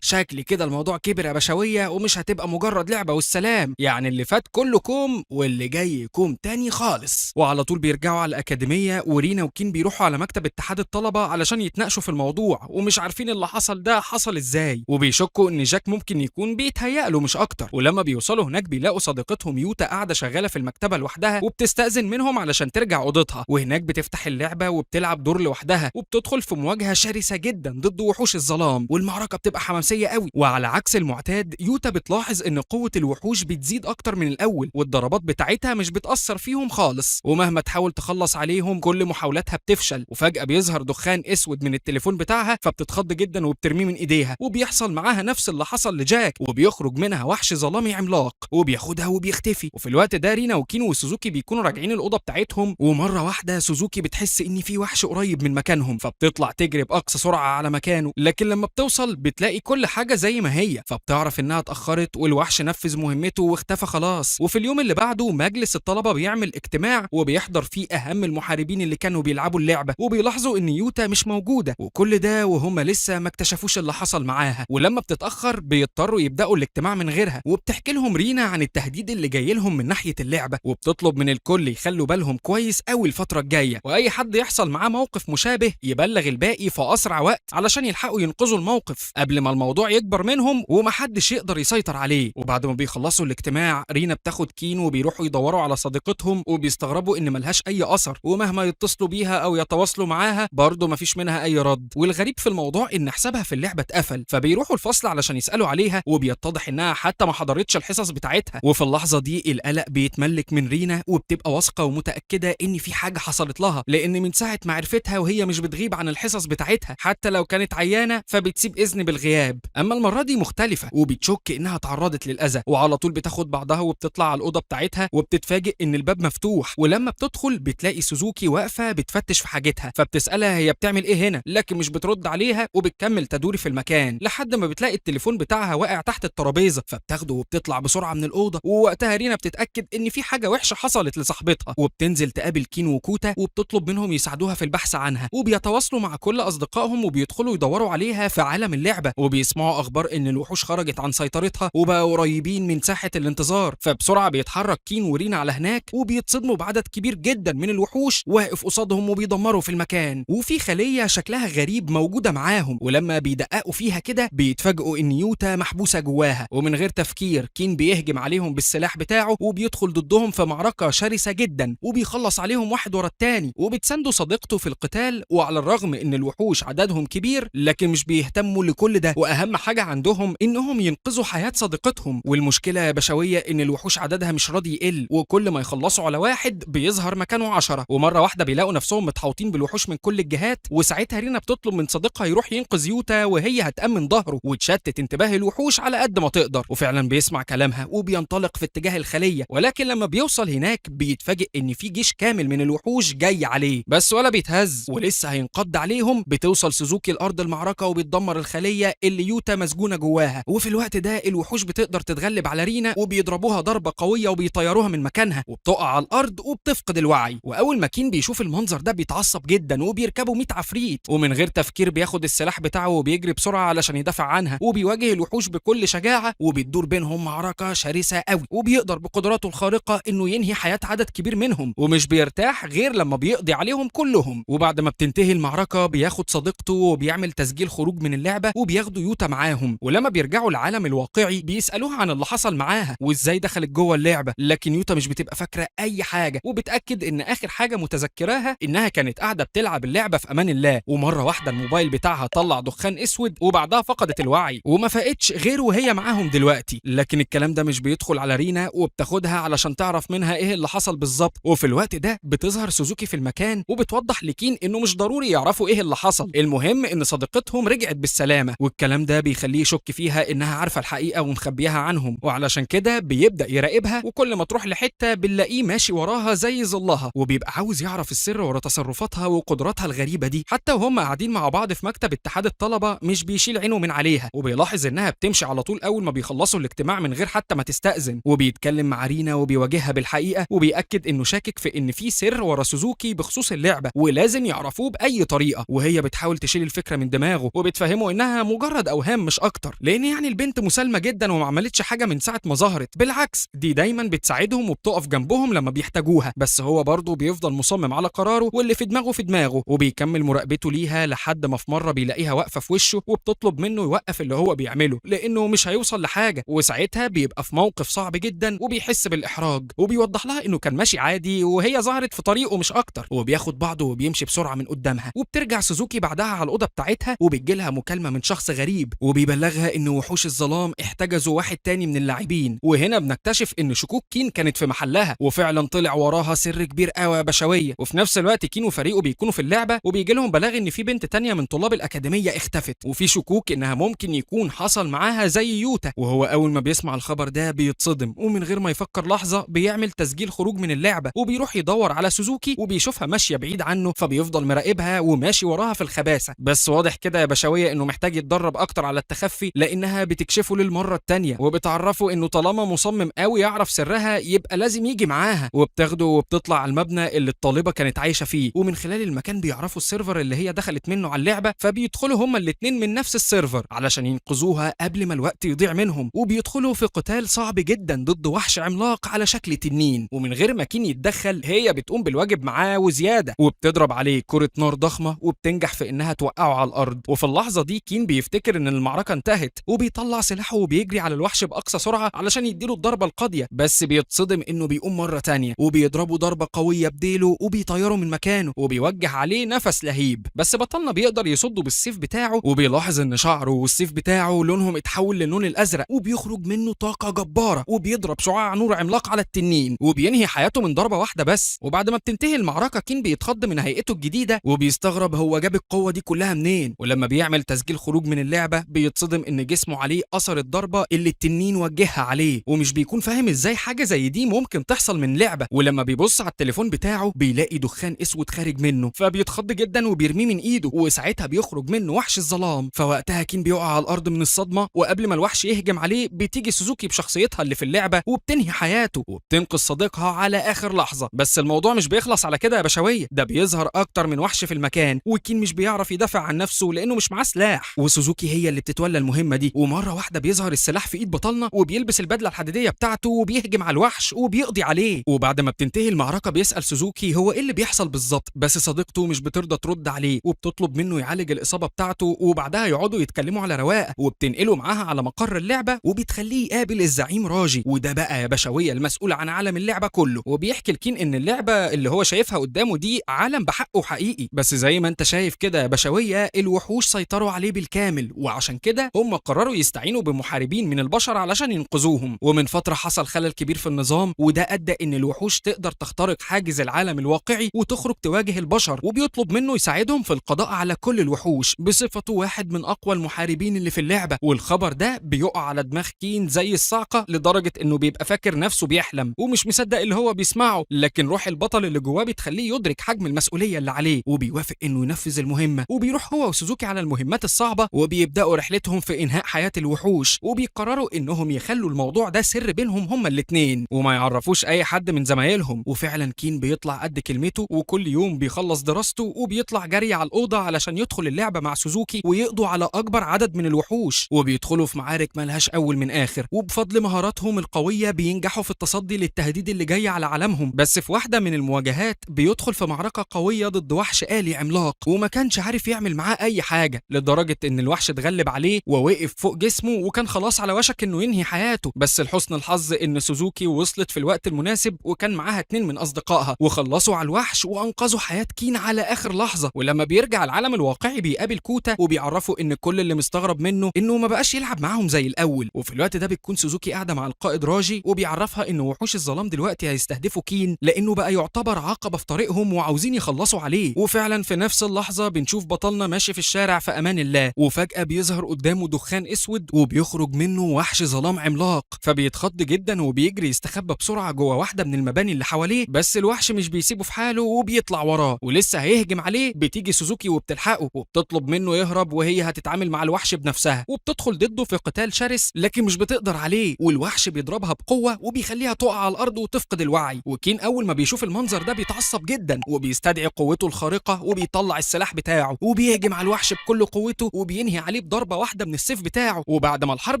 شكلي كده الموضوع كبر يا بشويه ومش هتبقى مجرد لعبه والسلام، يعني اللي فات كله كوم واللي جاي كوم تاني خالص. وعلى طول بيرجعوا على الاكاديميه ورينا وكين بيروحوا على مكتب اتحاد الطلبه علشان يتناقشوا في الموضوع ومش عارفين اللي حصل ده حصل ازاي، وبيشكوا ان جاك ممكن يكون بيتهيأ له مش اكتر. ولما بيوصلوا هناك بيلاقوا صديقتهم يوتا قاعده شغاله في المكتبه لوحدها وبتستأذن منهم علشان ترجع اوضتها. وهناك بتفتح اللعبه وبتلعب دور لوحدها وبتدخل في مواجهه شرسه جدا ضد وحوش الظلام، والمعركه بتبقى حماسيه قوي. وعلى عكس المعتاد يوتا بتلاحظ ان قوه الوحوش بتزيد اكتر من الاول والضربات بتاعتها مش بتأثر فيهم خالص، ومهما تحاول تخلص عليهم كل محاولاتها بتفشل. وفجأة بيظهر دخان اسود من التليفون بتاعها فبتتخض جدا وبترميه من ايديها، وبيحصل معاها نفس اللي حصل لجاك وبيخرج منها وحش ظلامي عملاق وبياخدها وبيختفي. وفي الوقت ده رينا وكينو وسوزوكي بيكونوا راجعين الاوضه بتاعتهم، ومره واحده سوزوكي بتحس ان في وحش قريب من مكانهم فبتطلع تجري باقصى سرعه على مكانه، لكن لما بتوصل بتلاقي كل حاجه زي ما هي فبتعرف انها اتاخرت والوحش نفذ مهمته واختفى خلاص. وفي اليوم اللي بعده مجلس الطلبه بيعمل اجتماع وبيحضر فيه اهم المحاربين اللي كانوا بيلعبوا اللعبه، وبيلاحظوا ان يوتا مش موجوده، وكل ده وهم لسه ما اكتشفوش اللي حصل معاها. ولما بتتاخر بيضطروا يبداوا الاجتماع من غيرها، وبتحكي لهم رينا عن التهديد اللي جاي لهم من ناحيه اللعبه، وبتطلب من الكل يخلوا بالهم كويس قوي الفتره الجايه، واي حد يحصل معاه موقف مشابه يبلغ الباقي في اسرع وقت علشان يلحقوا ينقذوا الموقف قبل ما الموضوع يكبر منهم ومحدش يقدر يسيطر عليه. وبعد ما بيخلصوا الاجتماع رينا بتاخد كين وبيروحوا يدوروا على صديقتهم وبيستغربوا ان ملهاش اي اثر، ومهما يتصلوا بيها او يتواصلوا معاها برضه مفيش منها اي اي رد. والغريب في الموضوع ان حسابها في اللعبه اتقفل، فبيروحوا الفصل علشان يسالوا عليها وبيتضح انها حتى ما حضرتش الحصص بتاعتها. وفي اللحظه دي القلق بيتملك من رينا وبتبقى واثقه ومتاكده ان في حاجه حصلت لها، لان من ساعه ما عرفتها وهي مش بتغيب عن الحصص بتاعتها، حتى لو كانت عيانه فبتسيب اذن بالغياب. اما المره دي مختلفه وبتشك انها تعرضت للاذى، وعلى طول بتاخد بعضها وبتطلع على الاوضه بتاعتها وبتتفاجئ ان الباب مفتوح. ولما بتدخل بتلاقي سوزوكي واقفه بتفتش في حاجتها، فبتسالها هي بتعمل ايه هنا، لكن مش بترد عليها وبتكمل تدوري في المكان لحد ما بتلاقي التليفون بتاعها واقع تحت الترابيزه، فبتاخده وبتطلع بسرعه من الاوضه. ووقتها رينا بتتاكد ان في حاجه وحشه حصلت لصاحبتها، وبتنزل تقابل كين وكوتا وبتطلب منهم يساعدوها في البحث عنها، وبيتواصلوا مع كل اصدقائهم وبيدخلوا يدوروا عليها في عالم اللعبه، وبيسمعوا اخبار ان الوحوش خرجت عن سيطرتها وبقوا قريبين من ساحه الانتظار. فبسرعه بيتحرك كين ورينا على هناك وبيتصدموا بعدد كبير جدا من الوحوش واقف قصادهم وبيدمروا في المكان. وفي خليه شكلها غريب موجوده معاهم، ولما بيدققوا فيها كده بيتفاجئوا ان يوتا محبوسه جواها. ومن غير تفكير كين بيهجم عليهم بالسلاح بتاعه وبيدخل ضدهم في معركه شرسه جدا وبيخلص عليهم واحد ورا التاني، وبتسانده صديقته في القتال. وعلى الرغم ان الوحوش عددهم كبير لكن مش بيهتموا لكل ده، واهم حاجه عندهم انهم ينقذوا حياه صديقتهم. والمشكله يا بشويه ان الوحوش عددها مش راضي يقل، وكل ما يخلصوا على واحد بيظهر مكانه 10، ومره واحده بيلاقوا نفسهم متحوطين بالوحوش من كل الجهات. وساعتها رينا بتطلب من صديقها يروح ينقذ يوتا وهي هتأمن ظهره وتشتت انتباه الوحوش على قد ما تقدر. وفعلا بيسمع كلامها وبينطلق في اتجاه الخليه، ولكن لما بيوصل هناك بيتفاجئ ان في جيش كامل من الوحوش جاي عليه، بس ولا بيتهز ولسه هينقض عليهم. بتوصل سوزوكي لارض المعركه وبتدمر الخليه اللي يوتا مسجونه جواها. وفي الوقت ده الوحوش بتقدر تتغلب على رينا وبيضربوها ضربه قويه وبيطيروها من مكانها وبتقع على الارض وبتفقد الوعي. واول ما كين بيشوف المنظر ده بيتعصب جدا وبيركبوا 100 عفريت، ومن غير تفكير بياخد السلاح بتاعه وبيجري بسرعه علشان يدافع عنها، وبيواجه الوحوش بكل شجاعه وبتدور بينهم معركه شرسه قوي. وبيقدر بقدراته الخارقه انه ينهي حياه عدد كبير منهم، ومش بيرتاح غير لما بيقضي عليهم كلهم. وبعد ما بتنتهي المعركه بياخد صديقته وبيعمل تسجيل خروج من اللعبه وبياخدوا يوتا معاهم. ولما بيرجعوا العالم الواقعي بيسالوها عن اللي حصل معاها وازاي دخلت جوه اللعبه، لكن يوتا مش بتبقى فاكره اي حاجه، وبتاكد ان اخر حاجه متذكراها انها كانت قاعده بتلعب اللعبه في امان الله، ومره واحده الموبايل بتاعها طلع دخان اسود وبعدها فقدت الوعي وما فاقتش غير وهي معاهم دلوقتي. لكن الكلام ده مش بيدخل على رينا وبتاخدها علشان تعرف منها ايه اللي حصل بالظبط. وفي الوقت ده بتظهر سوزوكي في المكان وبتوضح لكين انه مش ضروري يعرفوا ايه اللي حصل، المهم ان صديقتهم رجعت بالسلامه. والكلام ده بيخليه يشك فيها انها عارفه الحقيقه ومخبيها عنهم، وعلشان كده بيبدا يراقبها، وكل ما تروح لحته بنلاقيه ماشي وراها زي ظلها، وبيبقى عاوز يعرف السر ورا تصرفاتها وقدراتها الغريبه دي. حتى وهم قاعدين مع بعض في مكتب اتحاد الطلبه مش بيشيل عينه من عليها، وبيلاحظ انها بتمشي على طول اول ما بيخلصوا الاجتماع من غير حتى ما تستأذن. وبيتكلم مع رينا وبيواجهها بالحقيقه، وبيأكد انه شاكك في ان في سر ورا سوزوكي بخصوص اللعبه ولازم يعرفوه باي طريقه. وهي بتحاول تشيل الفكره من دماغه وبتفهمه انها مجرد اوهام مش اكتر، لان يعني البنت مسالمه جدا وما عملتش حاجه من ساعه ما ظهرت، بالعكس دي دايما بتساعدهم وبتقف جنبهم لما بيحتاجوها. بس هو برضه بيفضل مصمم على قراره واللي في دماغه في دماغه، وبيكمل مراقبته ليها لحد ما في مره بيلاقيها واقفه في وشه وبتطلب منه يوقف اللي هو بيعمله لانه مش هيوصل لحاجه. وساعتها بيبقى في موقف صعب جدا وبيحس بالاحراج، وبيوضح لها انه كان ماشي عادي وهي ظهرت في طريقه مش اكتر، وبياخد بعضه وبيمشي بسرعه من قدامها. وبترجع سوزوكي بعدها على الاوضه بتاعتها وبتجيلها مكالمه من شخص غريب وبيبلغها ان وحوش الظلام احتجزوا واحد تاني من اللاعبين. وهنا بنكتشف ان شكوك كين كانت في محلها، وفعلا طلع وراها سر كبير قوي يا بشويه. وفي نفس الوقت كين وفريقه بيكونوا في اللعبه وبيجي لهم بلاغ ان في بنت تانية من طلاب الاكاديميه اختفت، وفي شكوك انها ممكن يكون حصل معاها زي يوتا. وهو اول ما بيسمع الخبر ده بيتصدم، ومن غير ما يفكر لحظه بيعمل تسجيل خروج من اللعبه وبيروح يدور على سوزوكي، وبيشوفها ماشيه بعيد عنه فبيفضل مراقبها وماشي وراها في الخباثه. بس واضح كده يا بشويه انه محتاج يتدرب اكتر على التخفي، لانها بتكشفه للمره التانية وبتعرفه انه طالما مصمم قوي يعرف سرها يبقى لازم يجي معاها. وبتاخده وبتطلع على المبنى اللي الطالبه كانت عايشه فيه، ومن خلال المكان بيعرفوا السيرفر اللي هي دخلت منه على اللعبه، فبيدخلوا هما الاتنين من نفس السيرفر علشان ينقذوها قبل ما الوقت يضيع منهم. وبيدخلوا في قتال صعب جدا ضد وحش عملاق على شكل تنين، ومن غير ما كين يتدخل هي بتقوم بالواجب معاه وزياده، وبتضرب عليه كره نار ضخمه وبتنجح في انها توقعه على الارض. وفي اللحظه دي كين بيفتكر ان المعركه انتهت وبيطلع سلاحه وبيجري على الوحش باقصى سرعه علشان يديله الضربه القاضيه، بس بيتصدم انه بيقوم مره تانية وبيضربه ضربه قويه بديله وبيطيره من مكانه وبيوجه عليه نفس لهيب. بس بطلنا بيقدر يصده بالسيف بتاعه، وبيلاحظ ان شعره والسيف بتاعه لونهم اتحول للون الازرق، وبيخرج منه طاقه جباره وبيضرب شعاع نور عملاق على التنين وبينهي حياته من ضربه واحده بس. وبعد ما بتنتهي المعركه كين بيتخض من هيئته الجديده وبيستغرب هو جاب القوه دي كلها منين، ولما بيعمل تسجيل خروج من اللعبه بيتصدم ان جسمه عليه اثر الضربه اللي التنين وجهها عليه، ومش بيكون فاهم ازاي حاجه زي دي ممكن تحصل من لعبه. ولما بيبص على التليفون بتاعه بيلاقي دخان اسود خارج منه، فبيتخض جدا وبيرميه من ايده، وساعتها بيخرج منه وحش الظلام. فوقتها كين بيقع على الارض من الصدمه، وقبل ما الوحش يهجم عليه بتيجي سوزوكي بشخصيتها اللي في اللعبه وبتنهي حياته وبتنقذ صديقها على اخر لحظه. بس الموضوع مش بيخلص على كده يا بشويه، ده بيظهر اكتر من وحش في المكان، وكين مش بيعرف يدافع عن نفسه لانه مش معاه سلاح، وسوزوكي هي اللي بتتولى المهمه دي. ومره واحده بيظهر السلاح في ايد بطلنا وبيلبس البدله الحديديه بتاعته وبيهجم على الوحش وبيقضي عليه. وبعد ما بتنتهي المعركه بيسال سوزوكي هو ايه اللي بيحصل بالظبط، بس صديقته مش بترضى ترد عليه وبتطلب منه يعالج الاصابه بتاعته، وبعدها يقعدوا يتكلموا على رواقه، وبتنقله معاها على مقر اللعبه وبتخليه يقابل الزعيم راجي، وده بقى يا بشويه المسؤول عن عالم اللعبه كله. وبيحكي لكين ان اللعبه اللي هو شايفها قدامه دي عالم بحقه حقيقي، بس زي ما انت شايف كده يا بشويه الوحوش سيطروا عليه بالكامل، وعشان كده هم قرروا يستعينوا بمحاربين من البشر علشان ينقذوهم. ومن فتره حصل خلل كبير في النظام، وده ادى ان الوحوش تقدر تخترق حاجز العالم الواقعي وتخرج تواجه البشر، وبيطلب منه يساعدهم في القضاء على كل الوحوش بصفته واحد من اقوى المحاربين اللي في اللعبه. والخبر ده بيقع على دماغ كين زي الصعقه، لدرجه انه بيبقى فاكر نفسه بيحلم ومش مصدق اللي هو بيسمعه، لكن روح البطل اللي جواه بتخليه يدرك حجم المسؤوليه اللي عليه، وبيوافق انه ينفذ المهمه. وبيروح هو وسوزوكي على المهمات الصعبه وبيبداوا رحلتهم في انهاء حياه الوحوش، وبيقرروا انهم يخلوا الموضوع ده سر بينهم هما الاثنين وما يعرفوش اي حد من زمايلهم. وفعلا كين بيطلع قد كلمته، وكل يوم بيخلص دراسته وبيطلع جري على الاوضه علشان يدخل اللعبه مع سوزوكي ويقضوا على اكبر عدد من الوحوش، وبيدخلوا في معارك ملهاش اول من اخر، وبفضل مهاراتهم القويه بينجحوا في التصدي للتهديد اللي جاي على عالمهم. بس في واحده من المواجهات بيدخل في معركه قويه ضد وحش آلي عملاق، وما كانش عارف يعمل معاه اي حاجه، لدرجه ان الوحش اتغلب عليه ووقف فوق جسمه وكان خلاص على وشك انه ينهي حياته. بس لحسن الحظ ان سوزوكي وصلت في الوقت المناسب، وكان معاها 2 من اصدقائها وخلصوا على الوحش وانقذوا حياه كين على اخر لحظه. ولما بيرجع العالم الواقعي بيقابل كوتا وبيعرفوا ان كل اللي مستغرب منه انه ما بقاش يلعب معاهم زي الاول. وفي الوقت ده بتكون سوزوكي قاعده مع القائد راجي وبيعرفها ان وحوش الظلام دلوقتي هيستهدفوا كين لانه بقى يعتبر عقبه في طريقهم وعاوزين يخلصوا عليه. وفعلا في نفس اللحظه بنشوف بطلنا ماشي في الشارع في امان الله، وفجاه بيظهر قدامه دخان اسود وبيخرج منه وحش ظلام عملاق، فبيتخض جدا وبيجري يستخبى بسرعه جوه واحده من المباني اللي حواليه، بس الوحش مش بيسيبه في حاله وبيطلع وراه، ولسه هيهجم عليه بتيجي سوزوكي وبتلحقه وبتطلب منه يهرب، وهي هتتعامل مع الوحش بنفسها وبتدخل ضده في قتال شرس، لكن مش بتقدر عليه، والوحش بيضربها بقوه وبيخليها تقع على الارض وتفقد الوعي. وكين اول ما بيشوف المنظر ده بيتعصب جدا وبيستدعي قوته الخارقه وبيطلع السلاح بتاعه وبيهجم على الوحش بكل قوته وبينهي عليه بضربه واحده من السيف بتاعه. وبعد ما الحرب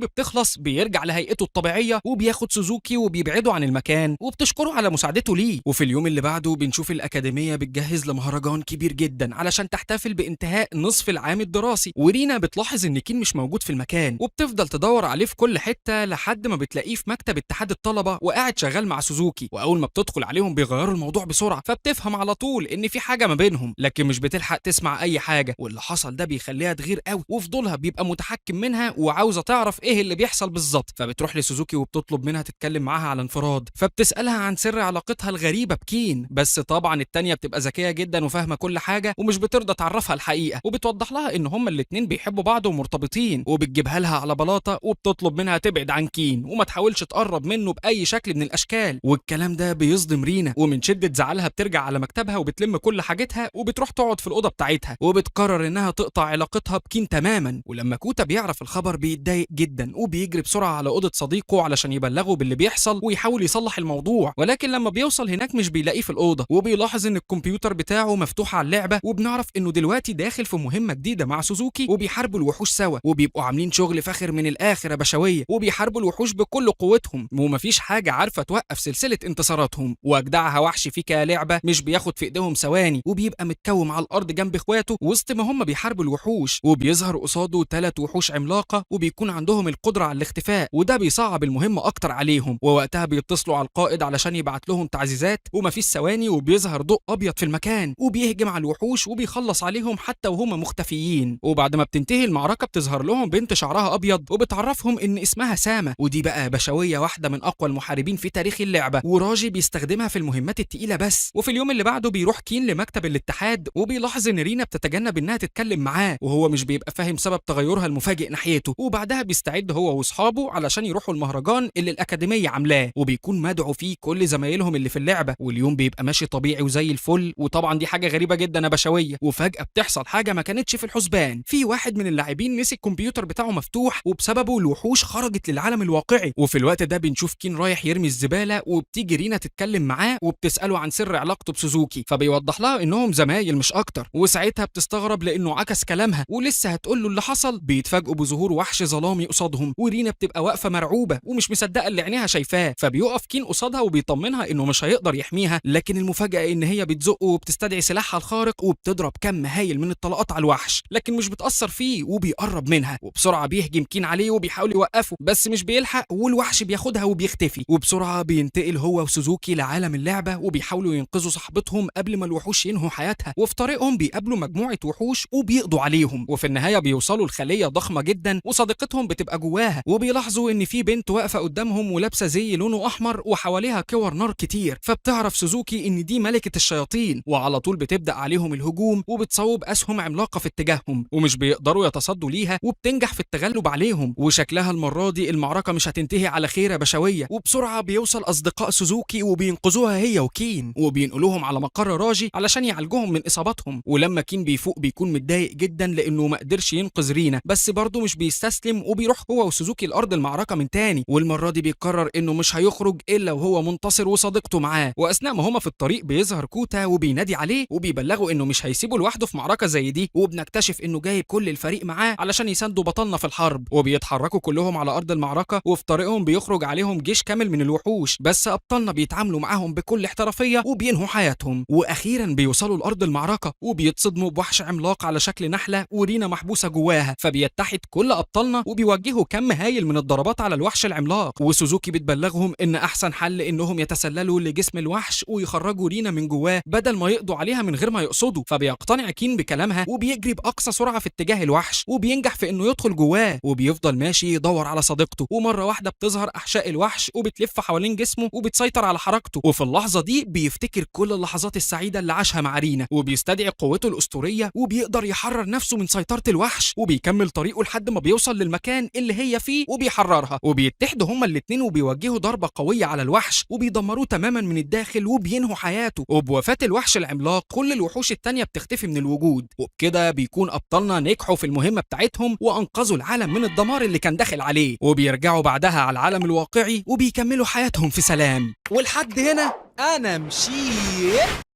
بتخلص بيرجع لهيئته الطبيعيه وبياخد سوزوكي وبيبعدوا عن المكان وبتشكره على مساعدته ليه. وفي اليوم اللي بعده بنشوف الاكاديميه بتجهز لمهرجان كبير جدا علشان تحتفل بانتهاء نصف العام الدراسي، ورينا بتلاحظ ان كين مش موجود في المكان وبتفضل تدور عليه في كل حته لحد ما بتلاقيه في مكتب اتحاد الطلبه وقاعد شغال مع سوزوكي. واول ما بتدخل عليهم بيغيروا الموضوع بسرعه، فبتفهم على طول ان في حاجه ما بينهم، لكن مش بتلحق تسمع اي حاجه، واللي حصل ده بيخليها تغير قوي وفضولها بيبقى متحكم منها وعاوزه تعرف ايه اللي بيحصل بالظبط. فبتروح لسوزوكي وبتطلب منها تتكلم معاها على انفراد، فبتسالها عن سر علاقتها الغريبه بكين، بس طبعا التانيه بتبقى ذكيه جدا وفاهمه كل حاجه ومش بترضى تعرفها الحقيقه، وبتوضح لها ان هما الاتنين بيحبوا بعض ومرتبطين، وبتجيبها لها على بلاطه وبتطلب منها تبعد عن كين وما تحاولش تقرب منه باي شكل من الاشكال. والكلام ده بيصدم رينا، ومن شده زعلها بترجع على مكتبها وبتلم كل حاجتها وبتروح تقعد في الاوضه بتاعتها، وبتقرر انها تقطع علاقتها بكين تماما. ولما كوتا بيعرف الخبر بيتضايق جدا وبيجري بسرعه على اوضه صديقه علشان يبلغه باللي بيحصل ويحاول يصلح الموضوع، ولكن لما بيوصل هناك مش بيلاقيه في الاوضه، وبيلاحظ ان الكمبيوتر بتاعه مفتوح على اللعبه، وبنعرف انه دلوقتي داخل في مهمه جديده مع سوزوكي وبيحاربوا الوحوش سوا، وبيبقوا عاملين شغل فاخر من الاخر يا بشويه، وبيحاربوا الوحوش بكل قوتهم ومفيش حاجه عارفه توقف سلسله انتصاراتهم. واجدعها وحش فيك يا لعبه مش بياخد في ايديهم ثواني، وبيبقى متكوم على الارض جنب اخواته وسط ما هم بيحاربوا الوحوش، وبيظهر قصاده 3 وحوش عملاقه وبيكون عندهم القدره على الاختفاء، وده بيصعب المهمه اكتر عليهم. ووقتها بيتصلوا على القائد علشان يبعت لهم تعزيزات، ومفيش ثواني وبيظهر ضوء ابيض في المكان وبيهجم على الوحوش وبيخلص عليهم حتى وهم مختفيين. وبعد ما بتنتهي المعركة بتظهر لهم بنت شعرها أبيض وبتعرفهم إن اسمها سامة، ودي بقى بشوية واحدة من أقوى المحاربين في تاريخ اللعبة، وراجي بيستخدمها في المهمات التقيلة بس. وفي اليوم اللي بعده بيروح كين لمكتب الاتحاد وبيلاحظ إن رينا بتتجنب إنها تتكلم معاه، وهو مش بيبقى فاهم سبب تغيرها المفاجئ ناحيته. وبعدها بيستعد هو واصحابه علشان يروحوا المهرجان اللي الأكاديمية عاملاه، وبيكون مدعو فيه كل زمايلهم اللي في اللعبة، واليوم بيبقى ماشي طبيعي وزي الفل. وطبعا دي حاجة غريبة جدا يا بشوية، وفجأة بتحصل حاجة ما كانتش في الحسبان. في واحد من اللاعبين نسي الكمبيوتر بتاعه مفتوح، وبسببه الوحوش خرجت للعالم الواقعي. وفي الوقت ده بنشوف كين رايح يرمي الزبالة، وبتيجي رينا تتكلم معاه وبتسأله عن سر علاقته بسوزوكي، فبيوضح لها انهم زمايل مش اكتر. وساعتها بتستغرب لانه عكس كلامها، ولسه هتقول له اللي حصل بيتفاجئوا بظهور وحش ظلامي قصادهم، ورينا بتبقى واقفة مرعوبة ومش مصدقة اللي عينيها شايفاه. فبيقف كين قصادها وبيطمنها انه مش هيقدر يحميها، لكن المفاجأة ان هي بتزقه وبتستدعي سلاحها الخارق وبتضرب كم هايل من الطلقات على الوحش، لكن مش بتأثر فيه وبيقرب منها. وبسرعة بيهجم كين عليه وبيحاول يوقفه بس مش بيلحق، والوحش بياخدها وبيختفي. وبسرعة بينتقل هو وسوزوكي لعالم اللعبة وبيحاولوا ينقذوا صاحبتهم قبل ما الوحوش ينهوا حياتها. وفي طريقهم بيقابلوا مجموعة وحوش وبيقضوا عليهم، وفي النهاية بيوصلوا لخلية ضخمة جدا وصديقتهم بتبقى جواها، وبيلاحظوا ان في بنت واقفة قدامهم ولابسة زي لونه احمر وحواليها كور نار كتير. فبتعرف سوزوكي ان دي ملكة الشياطين، وعلى طول بتبدأ عليهم الهجوم وبتصوب اسهم عملاقة في اتجاههم، ومش بيقدروا يتصدوا ليها وبتنجح في التغلب عليهم. وشكلها المرة دي المعركة مش هتنتهي على خير يا بشوية. وبسرعة بيوصل اصدقاء سوزوكي وبينقذوها هي وكين، وبينقلوهم على مقر راجي علشان يعالجوهم من اصاباتهم. ولما كين بيفوق بيكون متضايق جدا لانه ما قدرش ينقذ رينا، بس برضه مش بيستسلم وبيروح هو وسوزوكي لارض المعركة من تاني. والمرة دي بيقرر انه مش هيخرج الا وهو منتصر وصديقته معاه. واثناء ما هما في الطريق بيظهر كوتا وبينادي عليه وبيبلغه انه مش هيسيبه لوحده في معركة زي دي، وبنكتشف انه جايب كل الفريق معاه علشان يساندوا بطلنا في الحرب. وبيتحركوا كلهم على ارض المعركة، وفي طريقهم بيخرج عليهم جيش كامل من الوحوش، بس ابطالنا بيتعاملوا معاهم بكل احترافية وبينهوا حياتهم. واخيرا بيوصلوا لارض المعركة وبيتصدموا بوحش عملاق على شكل نحلة ورينا محبوسة جواها. فبيتحد كل ابطالنا وبيوجهوا كم هايل من الضربات على الوحش العملاق، وسوزوكي بتبلغهم ان احسن حل انهم يتسللوا لجسم الوحش ويخرجوا رينا من جواه بدل ما يقضوا عليها من غير ما يقصدوا. فبيقتنع كين بكلامها وبيجري باقصى سرعة في اتجاه الوحش، وبينجح في انه يدخل جواه. وبيفضل ماشي يدور على صديقته، ومرة واحدة بتظهر احشاء الوحش وبتلف حوالين جسمه وبتسيطر على حركته. وفي اللحظة دي بيفتكر كل اللحظات السعيدة اللي عاشها مع رينا، وبيستدعي قوته الاسطورية وبيقدر يحرر نفسه من سيطرة الوحش. وبيكمل طريقه لحد ما بيوصل للمكان اللي هي فيه وبيحررها، وبيتحدوا هما الاتنين وبيوجهوا ضربة قوية على الوحش وبيدمروه تماما من الداخل وبينهوا حياته. وبوفاة الوحش العملاق كل الوحوش التانية بتختفي من الوجود، وبكده بيكون ابطالنا نجحوا في المهمة بتاعتهم وانقذوا العالم من الدمار اللي كان داخل عليه. وبيرجعوا بعدها على العالم الواقعي وبيكملوا حياتهم في سلام. ولحد هنا انا مشيت.